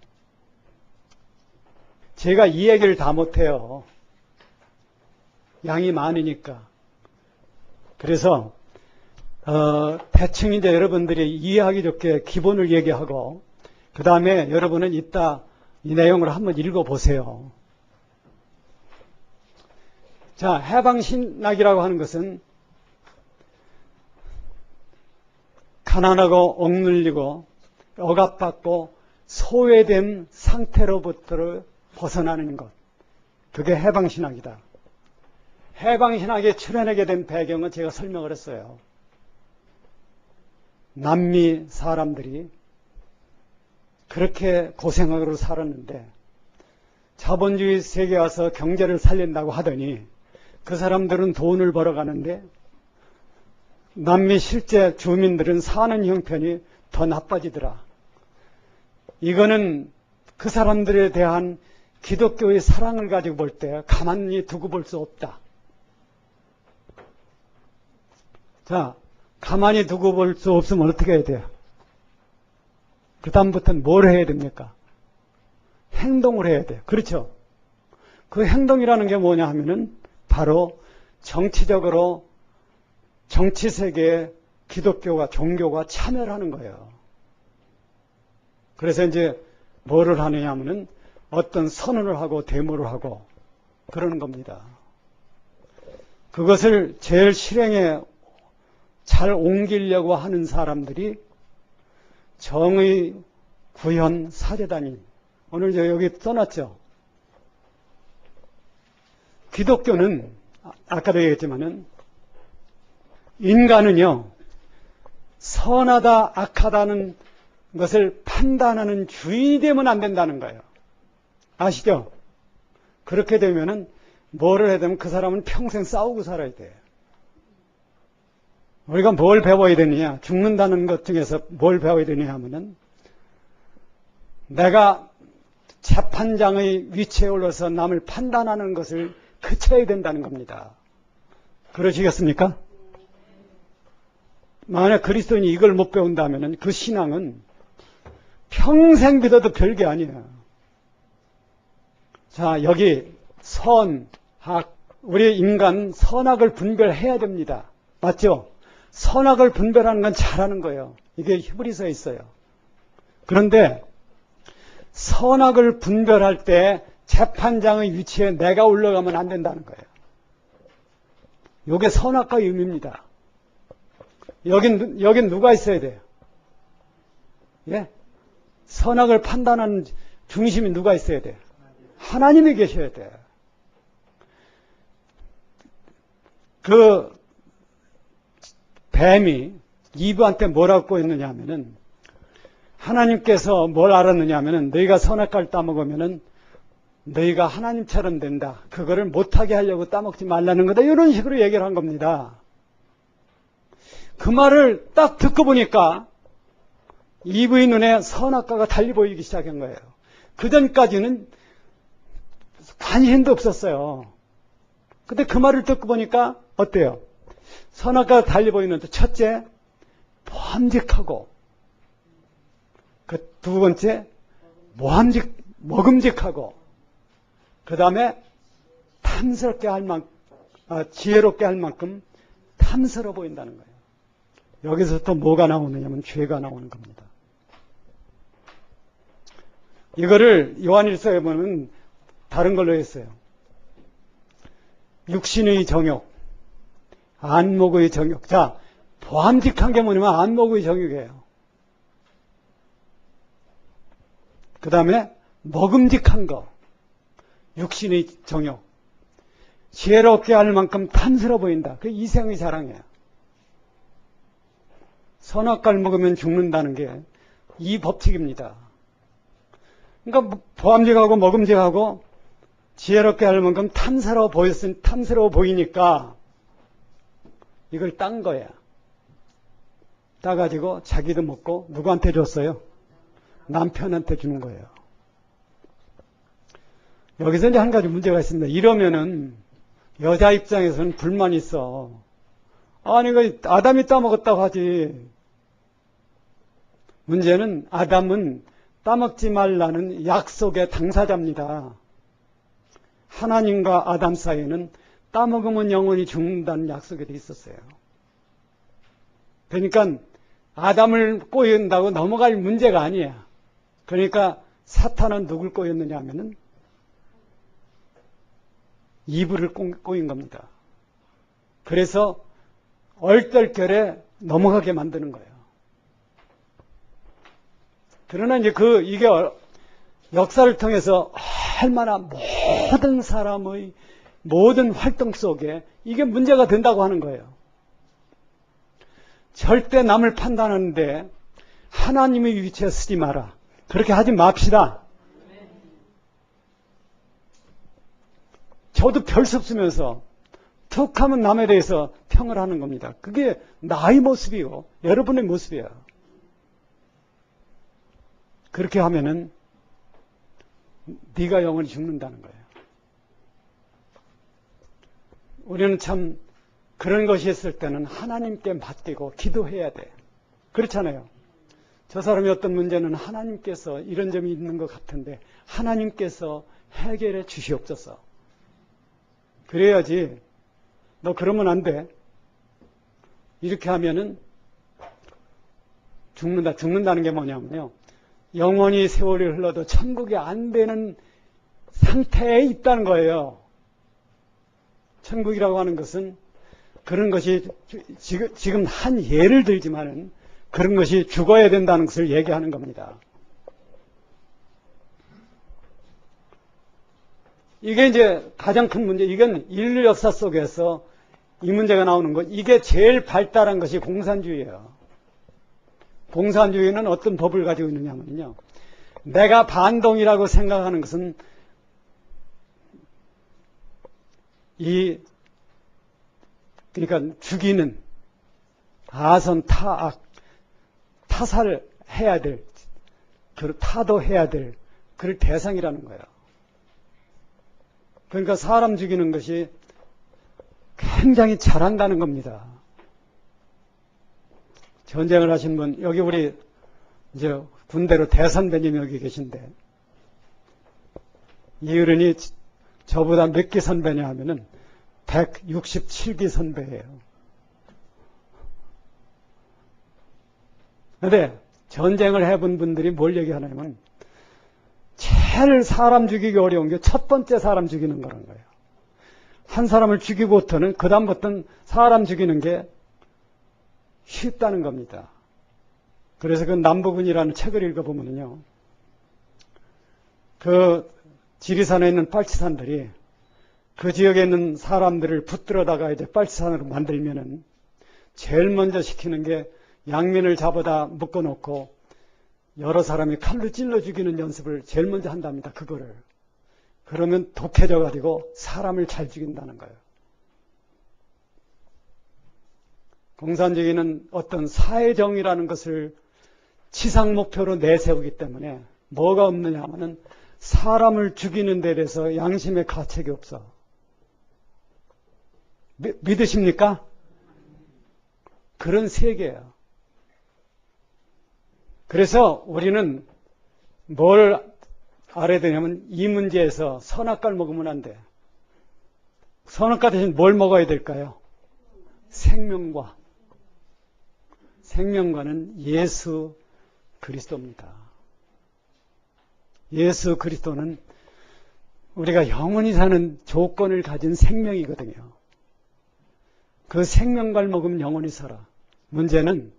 A: 제가 이 얘기를 다 못해요. 양이 많으니까. 그래서 대충 이제 여러분들이 이해하기 좋게 기본을 얘기하고 그 다음에 여러분은 이따 이 내용을 한번 읽어보세요. 자, 해방신학이라고 하는 것은 가난하고 억눌리고 억압받고 소외된 상태로부터 벗어나는 것. 그게 해방신학이다. 해방신학에 출연하게 된 배경은 제가 설명을 했어요. 남미 사람들이 그렇게 고생하고 살았는데 자본주의 세계에 와서 경제를 살린다고 하더니 그 사람들은 돈을 벌어가는데 남미 실제 주민들은 사는 형편이 더 나빠지더라. 이거는 그 사람들에 대한 기독교의 사랑을 가지고 볼 때 가만히 두고 볼 수 없다. 자, 가만히 두고 볼 수 없으면 어떻게 해야 돼요? 그 다음부터는 뭘 해야 됩니까? 행동을 해야 돼요. 그렇죠? 그 행동이라는 게 뭐냐 하면은 바로 정치적으로 정치 세계에 기독교가 종교가 참여를 하는 거예요. 그래서 이제 뭐를 하느냐 하면은 어떤 선언을 하고 데모를 하고 그러는 겁니다. 그것을 제일 실행에 잘 옮기려고 하는 사람들이 정의 구현 사제단임. 오늘 여기 써놨죠. 기독교는 아까도 얘기했지만은 인간은요 선하다 악하다는 것을 판단하는 주인이 되면 안 된다는 거예요. 아시죠? 그렇게 되면은 뭐를 해야 되면 그 사람은 평생 싸우고 살아야 돼요. 우리가 뭘 배워야 되느냐? 죽는다는 것 중에서 뭘 배워야 되느냐 하면은 내가 재판장의 위치에 올라서 남을 판단하는 것을 그쳐야 된다는 겁니다. 그러시겠습니까? 만약 그리스도인이 이걸 못 배운다면은 그 신앙은 평생 믿어도 별게 아니에요. 자, 여기 선, 악, 우리 인간 선악을 분별해야 됩니다. 맞죠? 선악을 분별하는 건 잘하는 거예요. 이게 히브리서에 있어요. 그런데 선악을 분별할 때 재판장의 위치에 내가 올라가면 안 된다는 거예요. 이게 선악과의 의미입니다. 여긴 누가 있어야 돼요? 예? 선악을 판단하는 중심이 누가 있어야 돼요? 하나님이 계셔야 돼요. 그 뱀이 이브한테 뭐라고 했느냐 하면은 하나님께서 뭘 알았느냐 하면은 너희가 선악과를 따먹으면은 너희가 하나님처럼 된다. 그거를 못하게 하려고 따먹지 말라는 거다. 이런 식으로 얘기를 한 겁니다. 그 말을 딱 듣고 보니까 이브의 눈에 선악과가 달리 보이기 시작한 거예요. 그전까지는 관심도 없었어요. 근데 그 말을 듣고 보니까 어때요? 선악과가 달리 보이는데 첫째, 범직하고 그 두 번째, 먹음직하고 그 다음에 탐스럽게 할 만큼, 지혜롭게 할 만큼 탐스러워 보인다는 거예요. 여기서 또 뭐가 나오느냐면 죄가 나오는 겁니다. 이거를 요한일서에 보면 다른 걸로 했어요. 육신의 정욕, 안목의 정욕. 자, 보암직한 게 뭐냐면 안목의 정욕이에요. 그 다음에 먹음직한 거, 육신의 정욕. 지혜롭게 할 만큼 탐스러워 보인다. 그게 이생의 자랑이에요. 선악과를 먹으면 죽는다는 게 이 법칙입니다. 그러니까 보암직하고 먹음직하고 지혜롭게 할 만큼 탐스러워 보이니까 이걸 딴 거야. 따가지고 자기도 먹고 누구한테 줬어요? 남편한테 주는 거예요. 여기서 이제 한 가지 문제가 있습니다. 이러면은 여자 입장에서는 불만이 있어. 아니, 아담이 따먹었다고 하지. 문제는 아담은 따먹지 말라는 약속의 당사자입니다. 하나님과 아담 사이에는 따먹으면 영원히 죽는다는 약속이 돼 있었어요. 그러니까 아담을 꼬인다고 넘어갈 문제가 아니에요. 그러니까 사탄은 누굴 꼬였느냐 하면은 이브를 꼬인 겁니다. 그래서 얼떨결에 넘어가게 만드는 거예요. 그러나 이제 이게 역사를 통해서 얼마나 모든 사람의 모든 활동 속에 이게 문제가 된다고 하는 거예요. 절대 남을 판단하는데 하나님의 위치에 서지 마라. 그렇게 하지 맙시다. 저도 별 수 없으면서 툭 하면 남에 대해서 평을 하는 겁니다. 그게 나의 모습이고 여러분의 모습이에요. 그렇게 하면은 네가 영원히 죽는다는 거예요. 우리는 참 그런 것이 있을 때는 하나님께 맡기고 기도해야 돼. 그렇잖아요. 저 사람이 어떤 문제는 하나님께서 이런 점이 있는 것 같은데 하나님께서 해결해 주시옵소서. 그래야지. 너 그러면 안 돼. 이렇게 하면은 죽는다. 죽는다는 게 뭐냐면요. 영원히 세월이 흘러도 천국이 안 되는 상태에 있다는 거예요. 천국이라고 하는 것은 그런 것이 지금 한 예를 들지만은 그런 것이 죽어야 된다는 것을 얘기하는 겁니다. 이게 이제 가장 큰 문제, 이건 인류 역사 속에서 이 문제가 나오는 것, 이게 제일 발달한 것이 공산주의예요. 공산주의는 어떤 법을 가지고 있느냐면요. 내가 반동이라고 생각하는 것은 그러니까 죽이는 아선 타악, 타살을 해야 될, 타도해야 될 그럴 대상이라는 거예요. 그러니까 사람 죽이는 것이 굉장히 잘한다는 겁니다. 전쟁을 하신 분, 여기 우리 이제 군대로 대선배님이 여기 계신데, 이어른이 저보다 몇 기 선배냐 하면은 167기 선배예요. 그런데 전쟁을 해본 분들이 뭘 얘기하냐면 제일 사람 죽이기 어려운 게 첫 번째 사람 죽이는 거라는 거예요. 한 사람을 죽이고부터는 그 다음부터는 사람 죽이는 게 쉽다는 겁니다. 그래서 그 남부군이라는 책을 읽어보면요. 그 지리산에 있는 빨치산들이 그 지역에 있는 사람들을 붙들어다가 이제 빨치산으로 만들면은 제일 먼저 시키는 게 양면을 잡아다 묶어놓고 여러 사람이 칼로 찔러 죽이는 연습을 제일 먼저 한답니다. 그거를. 그러면 독해져 가지고 사람을 잘 죽인다는 거예요. 공산주의는 어떤 사회정의라는 것을 치상 목표로 내세우기 때문에 뭐가 없느냐 하면은 사람을 죽이는 데 대해서 양심의 가책이 없어. 믿으십니까? 그런 세계예요. 그래서 우리는 뭘 알아야 되냐면 이 문제에서 선악과를 먹으면 안 돼. 선악과 대신 뭘 먹어야 될까요? 생명과. 생명과는 예수 그리스도입니다. 예수 그리스도는 우리가 영원히 사는 조건을 가진 생명이거든요. 그 생명과를 먹으면 영원히 살아. 문제는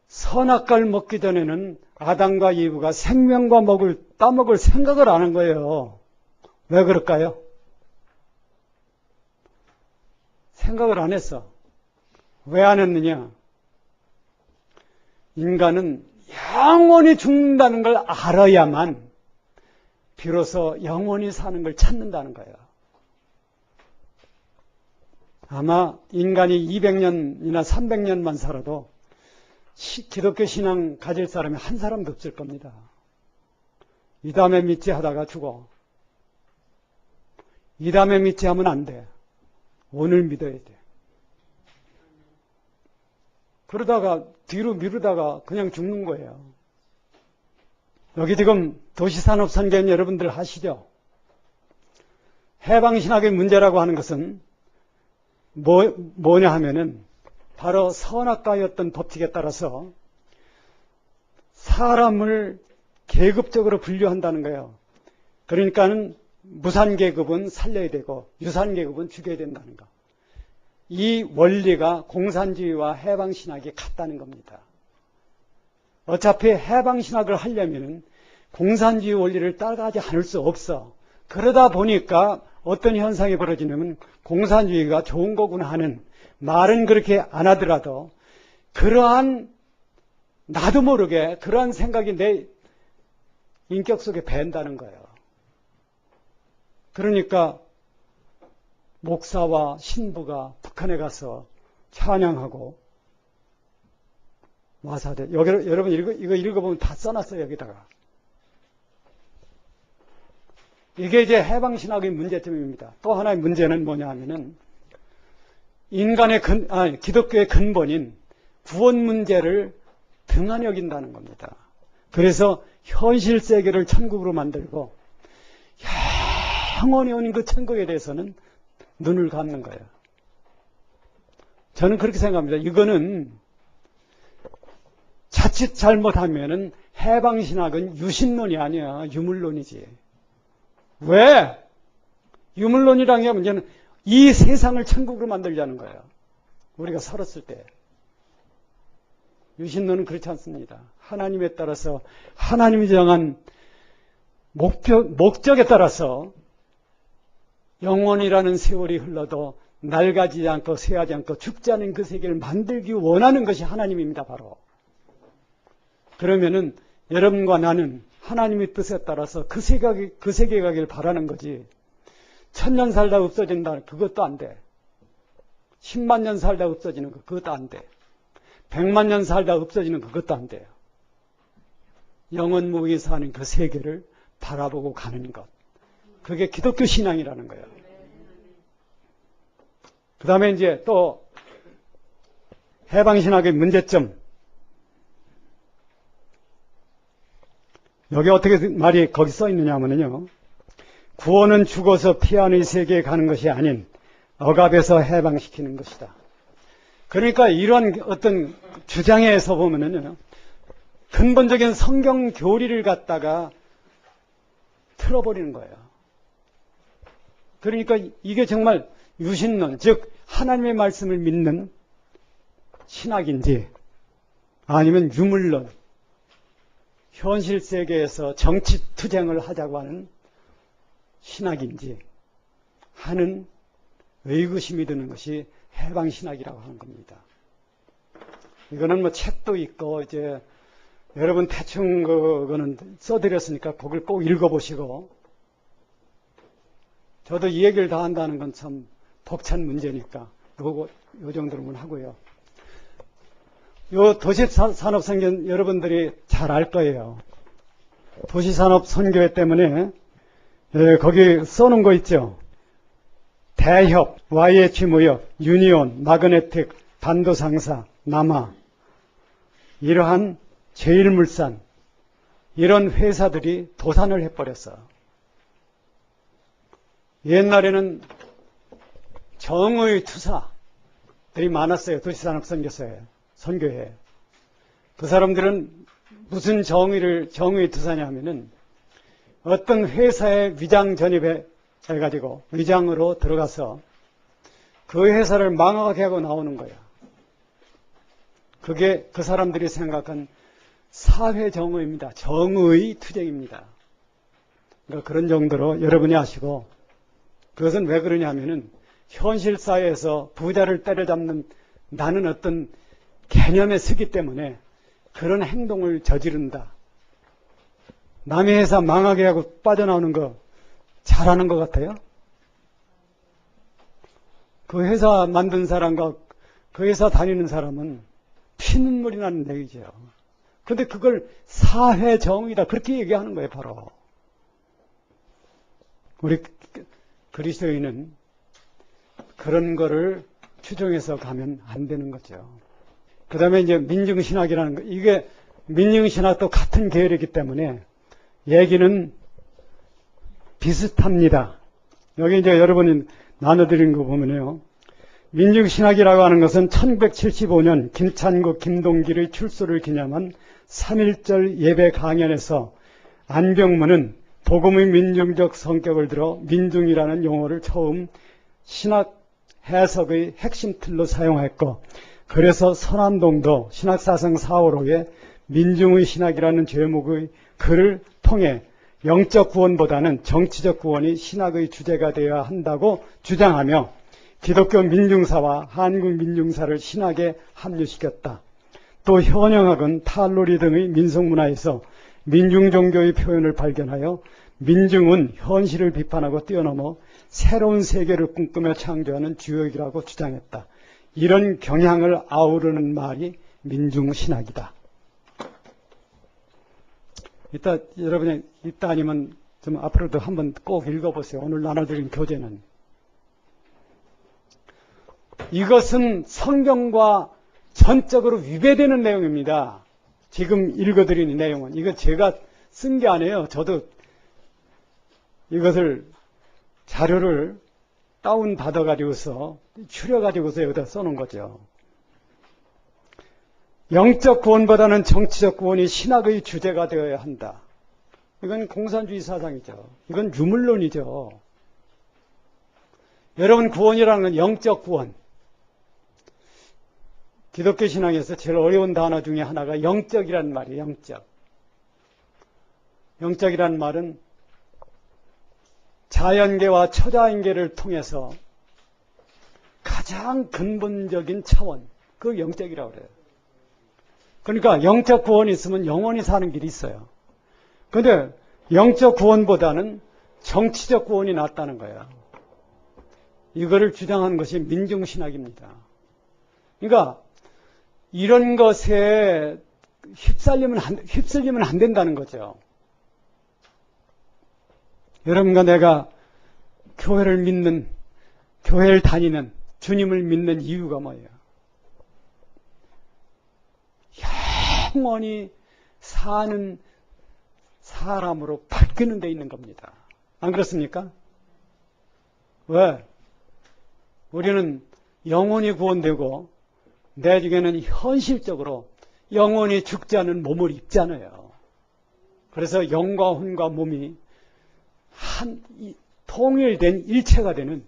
A: 선악과를 먹기 전에는 아담과 이브가 생명과 따먹을 생각을 안 한 거예요. 왜 그럴까요? 생각을 안 했어. 왜 안 했느냐? 인간은 영원히 죽는다는 걸 알아야만 비로소 영원히 사는 걸 찾는다는 거예요. 아마 인간이 200년이나 300년만 살아도 기독교 신앙 가질 사람이 한 사람도 없을 겁니다. 이 다음에 믿지 하다가 죽어. 이 다음에 믿지 하면 안 돼. 오늘 믿어야 돼. 그러다가 뒤로 미루다가 그냥 죽는 거예요. 여기 지금 도시산업선교는 여러분들 아시죠? 해방신학의 문제라고 하는 것은 뭐냐 하면은 바로 선악과였던 법칙에 따라서 사람을 계급적으로 분류한다는 거예요. 그러니까는 무산계급은 살려야 되고 유산계급은 죽여야 된다는 거. 이 원리가 공산주의와 해방신학이 같다는 겁니다. 어차피 해방신학을 하려면 공산주의 원리를 따라가지 않을 수 없어. 그러다 보니까 어떤 현상이 벌어지냐면 공산주의가 좋은 거구나 하는 말은 그렇게 안 하더라도 그러한 나도 모르게 그러한 생각이 내 인격 속에 밴다는 거예요. 그러니까 목사와 신부가 북한에 가서 찬양하고 와서 하대. 여러분 이거 읽어보면 다 써놨어요. 여기다가. 이게 이제 해방신학의 문제점입니다. 또 하나의 문제는 뭐냐 하면은 인간의 기독교의 근본인 구원 문제를 등한히 여긴다는 겁니다. 그래서 현실 세계를 천국으로 만들고 영원히 오는 그 천국에 대해서는 눈을 감는 거예요. 저는 그렇게 생각합니다. 이거는 자칫 잘못하면은 해방신학은 유신론이 아니야. 유물론이지. 왜? 유물론이라는 게 문제는 이 세상을 천국으로 만들자는 거예요. 우리가 살았을 때. 유신론은 그렇지 않습니다. 하나님에 따라서 하나님이 정한 목적에 따라서 영원이라는 세월이 흘러도 낡아지지 않고 쇠하지 않고 죽지 않은 그 세계를 만들기 원하는 것이 하나님입니다. 바로. 그러면은 여러분과 나는 하나님의 뜻에 따라서 그 세계 가기를 바라는 거지. 1000년 살다 없어진다. 그것도 안 돼. 10만 년 살다 없어지는 거 그것도 안 돼. 100만 년 살다 없어지는 그것도 안 돼요. 영원무궁히 사는 그 세계를 바라보고 가는 것. 그게 기독교 신앙이라는 거예요. 그 다음에 이제 또 해방신학의 문제점. 여기 어떻게 말이 거기 써 있느냐 하면요. 구원은 죽어서 피안의 세계에 가는 것이 아닌 억압에서 해방시키는 것이다. 그러니까 이런 어떤 주장에서 보면은요. 근본적인 성경 교리를 갖다가 틀어버리는 거예요. 그러니까 이게 정말 유신론, 즉 하나님의 말씀을 믿는 신학인지 아니면 유물론, 현실 세계에서 정치 투쟁을 하자고 하는 신학인지 하는 의구심이 드는 것이 해방신학이라고 하는 겁니다. 이거는 뭐 책도 있고 이제 여러분 대충 그거는 써드렸으니까 그걸 꼭 읽어보시고, 저도 이 얘기를 다 한다는 건 참 벅찬 문제니까 요 정도로만 하고요. 요 도시산업선교 여러분들이 잘 알 거예요. 도시산업선교회 때문에 거기 써놓은 거 있죠. 대협, YH무역, 유니온, 마그네틱, 반도상사, 남아, 이러한 제일물산, 이런 회사들이 도산을 해버렸어. 옛날에는 정의 투사들이 많았어요. 도시산업선교사에, 선교회에. 그 사람들은 무슨 정의 투사냐 하면은 어떤 회사에 위장 전입해가지고 위장으로 들어가서 그 회사를 망하게 하고 나오는 거야. 그게 그 사람들이 생각한 사회정의입니다. 정의 투쟁입니다. 그러니까 그런 정도로 여러분이 아시고, 그것은 왜 그러냐 하면은 현실 사회에서 부자를 때려잡는 나는 어떤 개념에 서기 때문에 그런 행동을 저지른다. 남의 회사 망하게 하고 빠져나오는 거 잘하는 것 같아요? 그 회사 만든 사람과 그 회사 다니는 사람은 피눈물이 나는 얘기죠. 그런데 그걸 사회정의다 그렇게 얘기하는 거예요. 바로 우리 그리스도인은 그런 거를 추종해서 가면 안 되는 거죠. 그 다음에 이제 민중신학이라는 거, 이게 민중신학도 같은 계열이기 때문에 얘기는 비슷합니다. 여기 이제 여러분이 나눠드린 거 보면요. 민중신학이라고 하는 것은 1975년 김찬국, 김동길의 출소를 기념한 3.1절 예배 강연에서 안병문은 복음의 민중적 성격을 들어 민중이라는 용어를 처음 신학 해석의 핵심 틀로 사용했고, 그래서 선암동도 신학사상 4호로의 민중의 신학이라는 제목의 글을 통해 영적 구원보다는 정치적 구원이 신학의 주제가 되어야 한다고 주장하며 기독교 민중사와 한국 민중사를 신학에 합류시켰다. 또 현영학은 탈로리 등의 민속문화에서 민중종교의 표현을 발견하여 민중은 현실을 비판하고 뛰어넘어 새로운 세계를 꿈꾸며 창조하는 주역이라고 주장했다. 이런 경향을 아우르는 말이 민중신학이다. 이따 여러분이 이따 아니면 좀 앞으로도 한번 꼭 읽어보세요. 오늘 나눠드린 교재는. 이것은 성경과 전적으로 위배되는 내용입니다. 지금 읽어드린 내용은. 이거 제가 쓴 게 아니에요. 저도 이것을 자료를 다운받아가지고서 추려가지고서 여기다 써놓은 거죠. 영적 구원보다는 정치적 구원이 신학의 주제가 되어야 한다. 이건 공산주의 사상이죠. 이건 유물론이죠. 여러분, 구원이라는 건 영적 구원. 기독교 신앙에서 제일 어려운 단어 중에 하나가 영적이라는 말이에요. 영적. 영적이라는 말은 자연계와 초자연계를 통해서 가장 근본적인 차원, 그 영적이라고 그래요. 그러니까 영적 구원이 있으면 영원히 사는 길이 있어요. 그런데 영적 구원보다는 정치적 구원이 낫다는 거예요. 이거를 주장하는 것이 민중신학입니다. 그러니까 이런 것에 휩쓸리면 안 된다는 거죠. 여러분과 내가 교회를 다니는, 주님을 믿는 이유가 뭐예요? 영원히 사는 사람으로 바뀌는 데 있는 겁니다. 안 그렇습니까? 왜? 우리는 영원히 구원되고 나중에는 현실적으로 영원히 죽지 않은 몸을 입잖아요. 그래서 영과 혼과 몸이 통일된 일체가 되는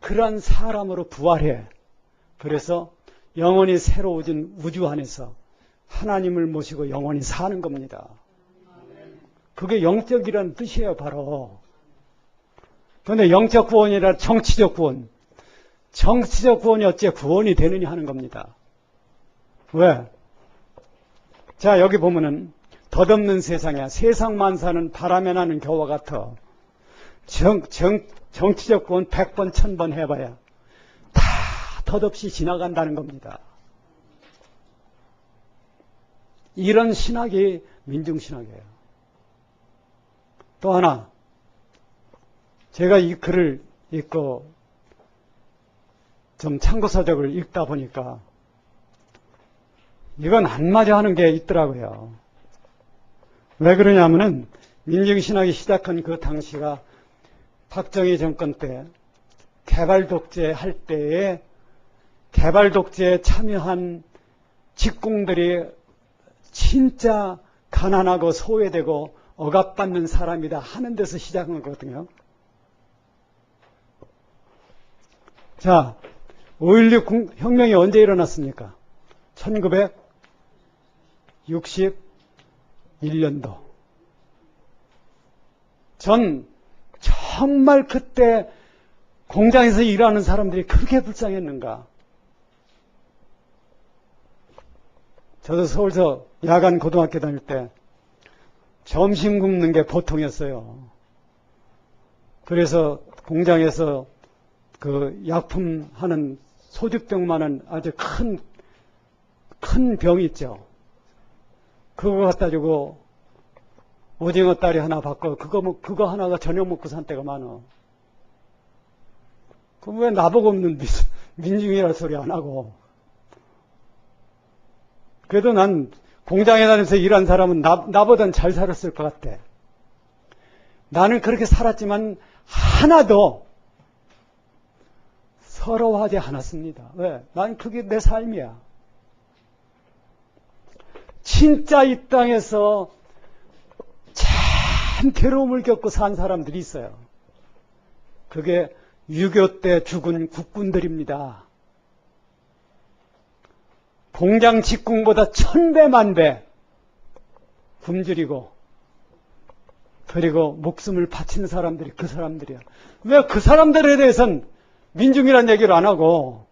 A: 그러한 사람으로 부활해. 그래서 영원히 새로워진 우주 안에서 하나님을 모시고 영원히 사는 겁니다. 그게 영적이라는 뜻이에요, 바로. 그런데 영적 구원이라 정치적 구원. 정치적 구원이 어째 구원이 되느냐 하는 겁니다. 왜? 자, 여기 보면은 덧없는 세상이야. 세상만 사는 바람에 나는 겨와 같아. 정치적 구원 100번, 1000번 해봐야 다 덧없이 지나간다는 겁니다. 이런 신학이 민중신학이에요. 또 하나, 제가 이 글을 읽고 좀 참고서적을 읽다 보니까 이건 안 맞아 하는 게 있더라고요. 왜 그러냐면은 민중신학이 시작한 그 당시가 박정희 정권 때 개발 독재 할 때에 개발 독재에 참여한 직공들이 진짜 가난하고 소외되고 억압받는 사람이다 하는 데서 시작한 거거든요. 자, 5.16 혁명이 언제 일어났습니까? 1961년도. 전 정말 그때 공장에서 일하는 사람들이 그렇게 불쌍했는가. 저도 서울서 야간 고등학교 다닐 때 점심 굶는 게 보통이었어요. 그래서 공장에서 그 약품 하는 소주병만한 아주 큰 병이 있죠. 그거 갖다 주고 오징어 다리 하나 받고 그거 하나가 저녁 먹고 산 때가 많아. 그럼 왜 나보고 없는 민중이라 소리 안 하고. 그래도 난 공장에 다니면서 일한 사람은 나보단 잘 살았을 것 같아. 나는 그렇게 살았지만 하나도 서러워하지 않았습니다. 왜? 난 그게 내 삶이야. 진짜 이 땅에서 참 괴로움을 겪고 산 사람들이 있어요. 그게 6.25 때 죽은 국군들입니다. 공장 직군보다 1000배, 1000배 굶주리고 그리고 목숨을 바친 사람들이 그 사람들이야. 왜 그 사람들에 대해서는 민중이란 얘기를 안 하고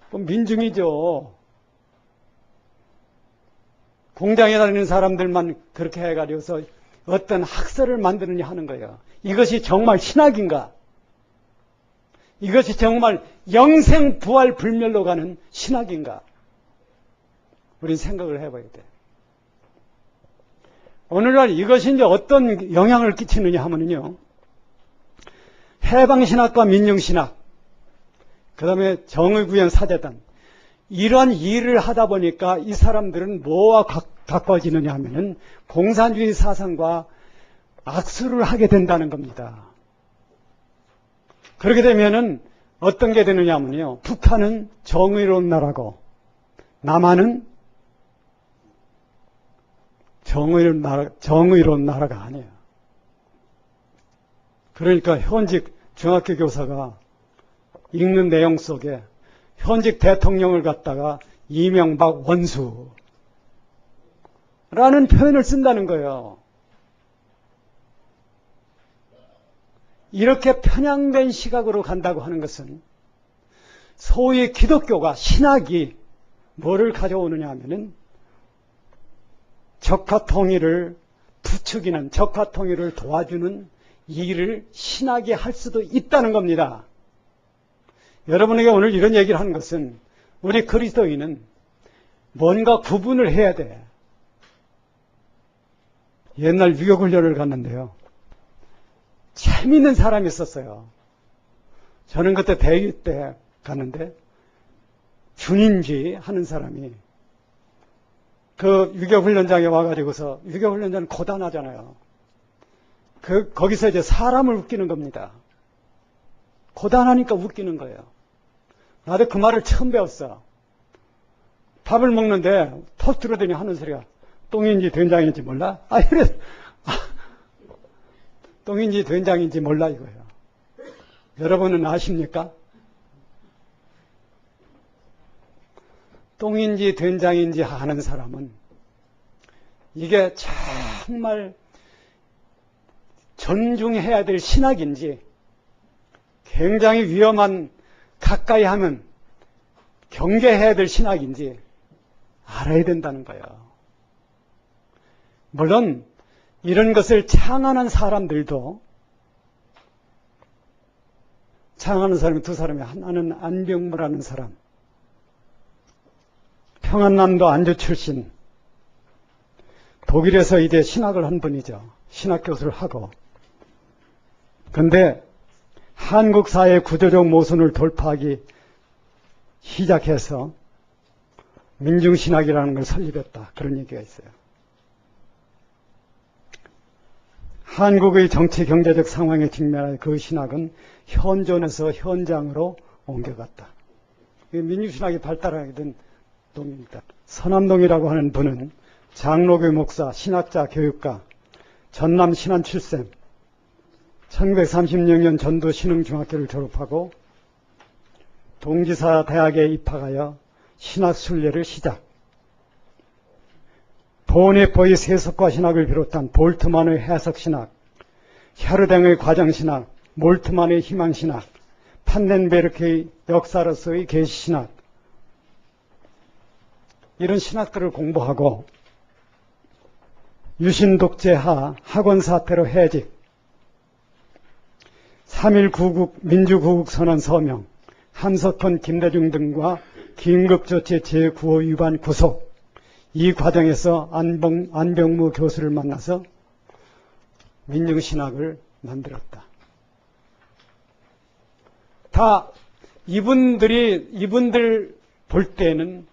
A: 그럼 민중이죠. 공장에 다니는 사람들만 그렇게 해가지고서 어떤 학설을 만드느냐 하는 거예요. 이것이 정말 신학인가? 이것이 정말 영생부활 불멸로 가는 신학인가? 우린 생각을 해봐야 돼. 오늘날 이것이 이제 어떤 영향을 끼치느냐 하면요. 해방신학과 민중신학, 그 다음에 정의구현 사재단, 이러한 일을 하다 보니까 이 사람들은 뭐와 가까워지느냐 하면은 공산주의 사상과 악수를 하게 된다는 겁니다. 그렇게 되면은 어떤 게 되느냐 하면요. 북한은 정의로운 나라고 남한은 정의로운 나라가 아니에요. 그러니까 현직 중학교 교사가 읽는 내용 속에 현직 대통령을 갖다가 이명박 원수라는 표현을 쓴다는 거예요. 이렇게 편향된 시각으로 간다고 하는 것은 소위 기독교가 신학이 뭐를 가져오느냐 하면은 적화통일을 부추기는 적화통일을 도와주는 일을 신학이 할 수도 있다는 겁니다. 여러분에게 오늘 이런 얘기를 하는 것은 우리 그리스도인은 뭔가 구분을 해야 돼. 옛날 유교훈련을 갔는데요. 재미있는 사람이 있었어요. 저는 그때 대위 때 갔는데 준인지 하는 사람이 그 유교훈련장에 와가지고서 유교훈련장은 고단하잖아요. 거기서 이제 사람을 웃기는 겁니다. 고단하니까 웃기는 거예요. 나도 그 말을 처음 배웠어. 밥을 먹는데 턱 들어더니 하는 소리가 똥인지 된장인지 몰라? 이래. 똥인지 된장인지 몰라 이거예요. 여러분은 아십니까? 똥인지 된장인지 하는 사람은 이게 정말 존중해야 될 신학인지 굉장히 위험한 가까이 하면 경계해야 될 신학인지 알아야 된다는 거예요. 물론 이런 것을 창안한 사람들도 창안한 사람이 두 사람이 하나는 안병무라는 사람, 평안남도 안주 출신, 독일에서 이제 신학을 한 분이죠. 신학 교수를 하고. 그런데 한국 사회 구조적 모순을 돌파하기 시작해서 민중신학이라는 걸 설립했다. 그런 얘기가 있어요. 한국의 정치 경제적 상황에 직면한 그 신학은 현존에서 현장으로 옮겨갔다. 민중신학이 발달하게 된 동입니다. 서남동이라고 하는 분은 장로교 목사, 신학자, 교육가, 전남 신안 출생, 1936년 전도 신흥중학교를 졸업하고 동지사 대학에 입학하여 신학 순례를 시작. 보네포의 세속과 신학을 비롯한 볼트만의 해석신학, 샤르댕의 과정신학, 몰트만의 희망신학, 판넨베르크의 역사로서의 계시신학, 이런 신학들을 공부하고 유신독재하 학원사태로 해직, 3.1구국 민주구국 선언 서명, 한석헌, 김대중 등과 긴급조치 제9호 위반 구속, 이 과정에서 안병무 교수를 만나서 민중신학을 만들었다. 다 이분들 볼 때는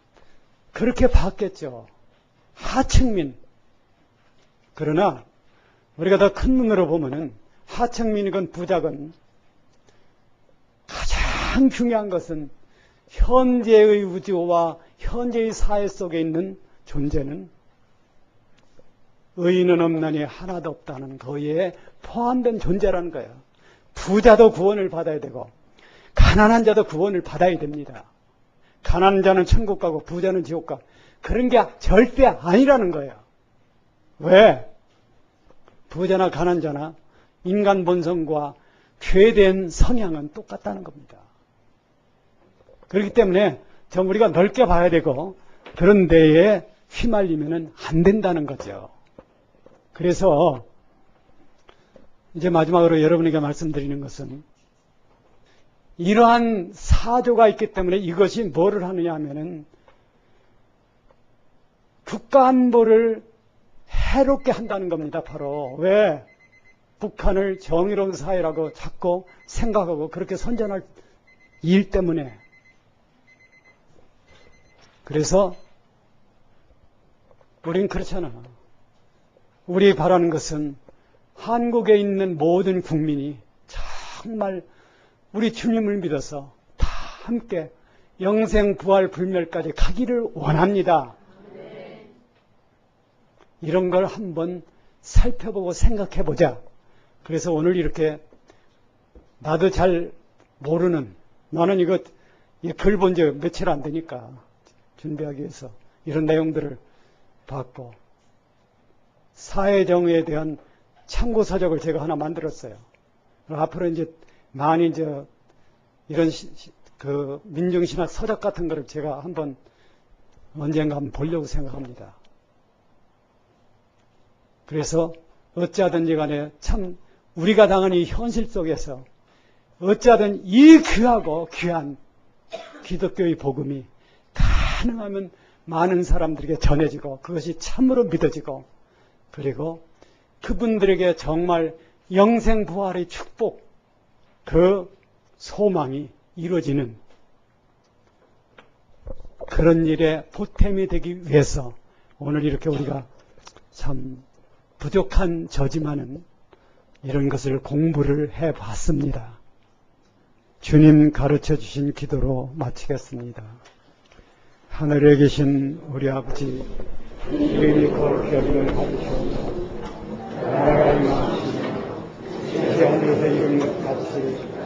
A: 그렇게 봤겠죠. 하층민. 그러나 우리가 더 큰 눈으로 보면은 하층민이건 부자건 가장 중요한 것은 현재의 우주와 현재의 사회 속에 있는 존재는 의인은 없나니 하나도 없다는 거기에 포함된 존재라는 거예요. 부자도 구원을 받아야 되고 가난한 자도 구원을 받아야 됩니다. 가난한 자는 천국 가고 부자는 지옥 가고 그런 게 절대 아니라는 거예요. 왜? 부자나 가난한 자나 인간 본성과 죄된 성향은 똑같다는 겁니다. 그렇기 때문에 좀 우리가 넓게 봐야 되고 그런 데에 휘말리면 안 된다는 거죠. 그래서 이제 마지막으로 여러분에게 말씀드리는 것은 이러한 사조가 있기 때문에 이것이 뭐를 하느냐 하면은 국가 안보를 해롭게 한다는 겁니다. 바로 왜? 북한을 정의로운 사회라고 자꾸 생각하고 그렇게 선전할 일 때문에. 그래서 우린 그렇잖아. 우리 바라는 것은 한국에 있는 모든 국민이 정말 우리 주님을 믿어서 다 함께 영생 부활 불멸까지 가기를 원합니다. 이런 걸 한번 살펴보고 생각해보자. 그래서 오늘 이렇게 나도 잘 모르는, 나는 이거 글 본 지 며칠 안 되니까 준비하기 위해서 이런 내용들을 봤고 사회정의에 대한 참고서적을 제가 하나 만들었어요. 앞으로 이제 많이 이제 이런 그 민중신학 서적 같은 거를 제가 한번 언젠가 한번 보려고 생각합니다. 그래서 어찌하든지 간에 참 우리가 당한 이 현실 속에서 어찌하든 이 귀하고 귀한 기독교의 복음이 가능하면 많은 사람들에게 전해지고 그것이 참으로 믿어지고 그리고 그분들에게 정말 영생부활의 축복, 그 소망이 이루어지는 그런 일에 보탬이 되기 위해서 오늘 이렇게 우리가 참 부족한 저지만은 이런 것을 공부를 해봤습니다. 주님 가르쳐 주신 기도로 마치겠습니다. 하늘에 계신 우리 아버지, 이름이 거룩히 여김을 받으시옵소서. 나라가 임하시옵소서. 이제 하늘에서 이룬 것 같이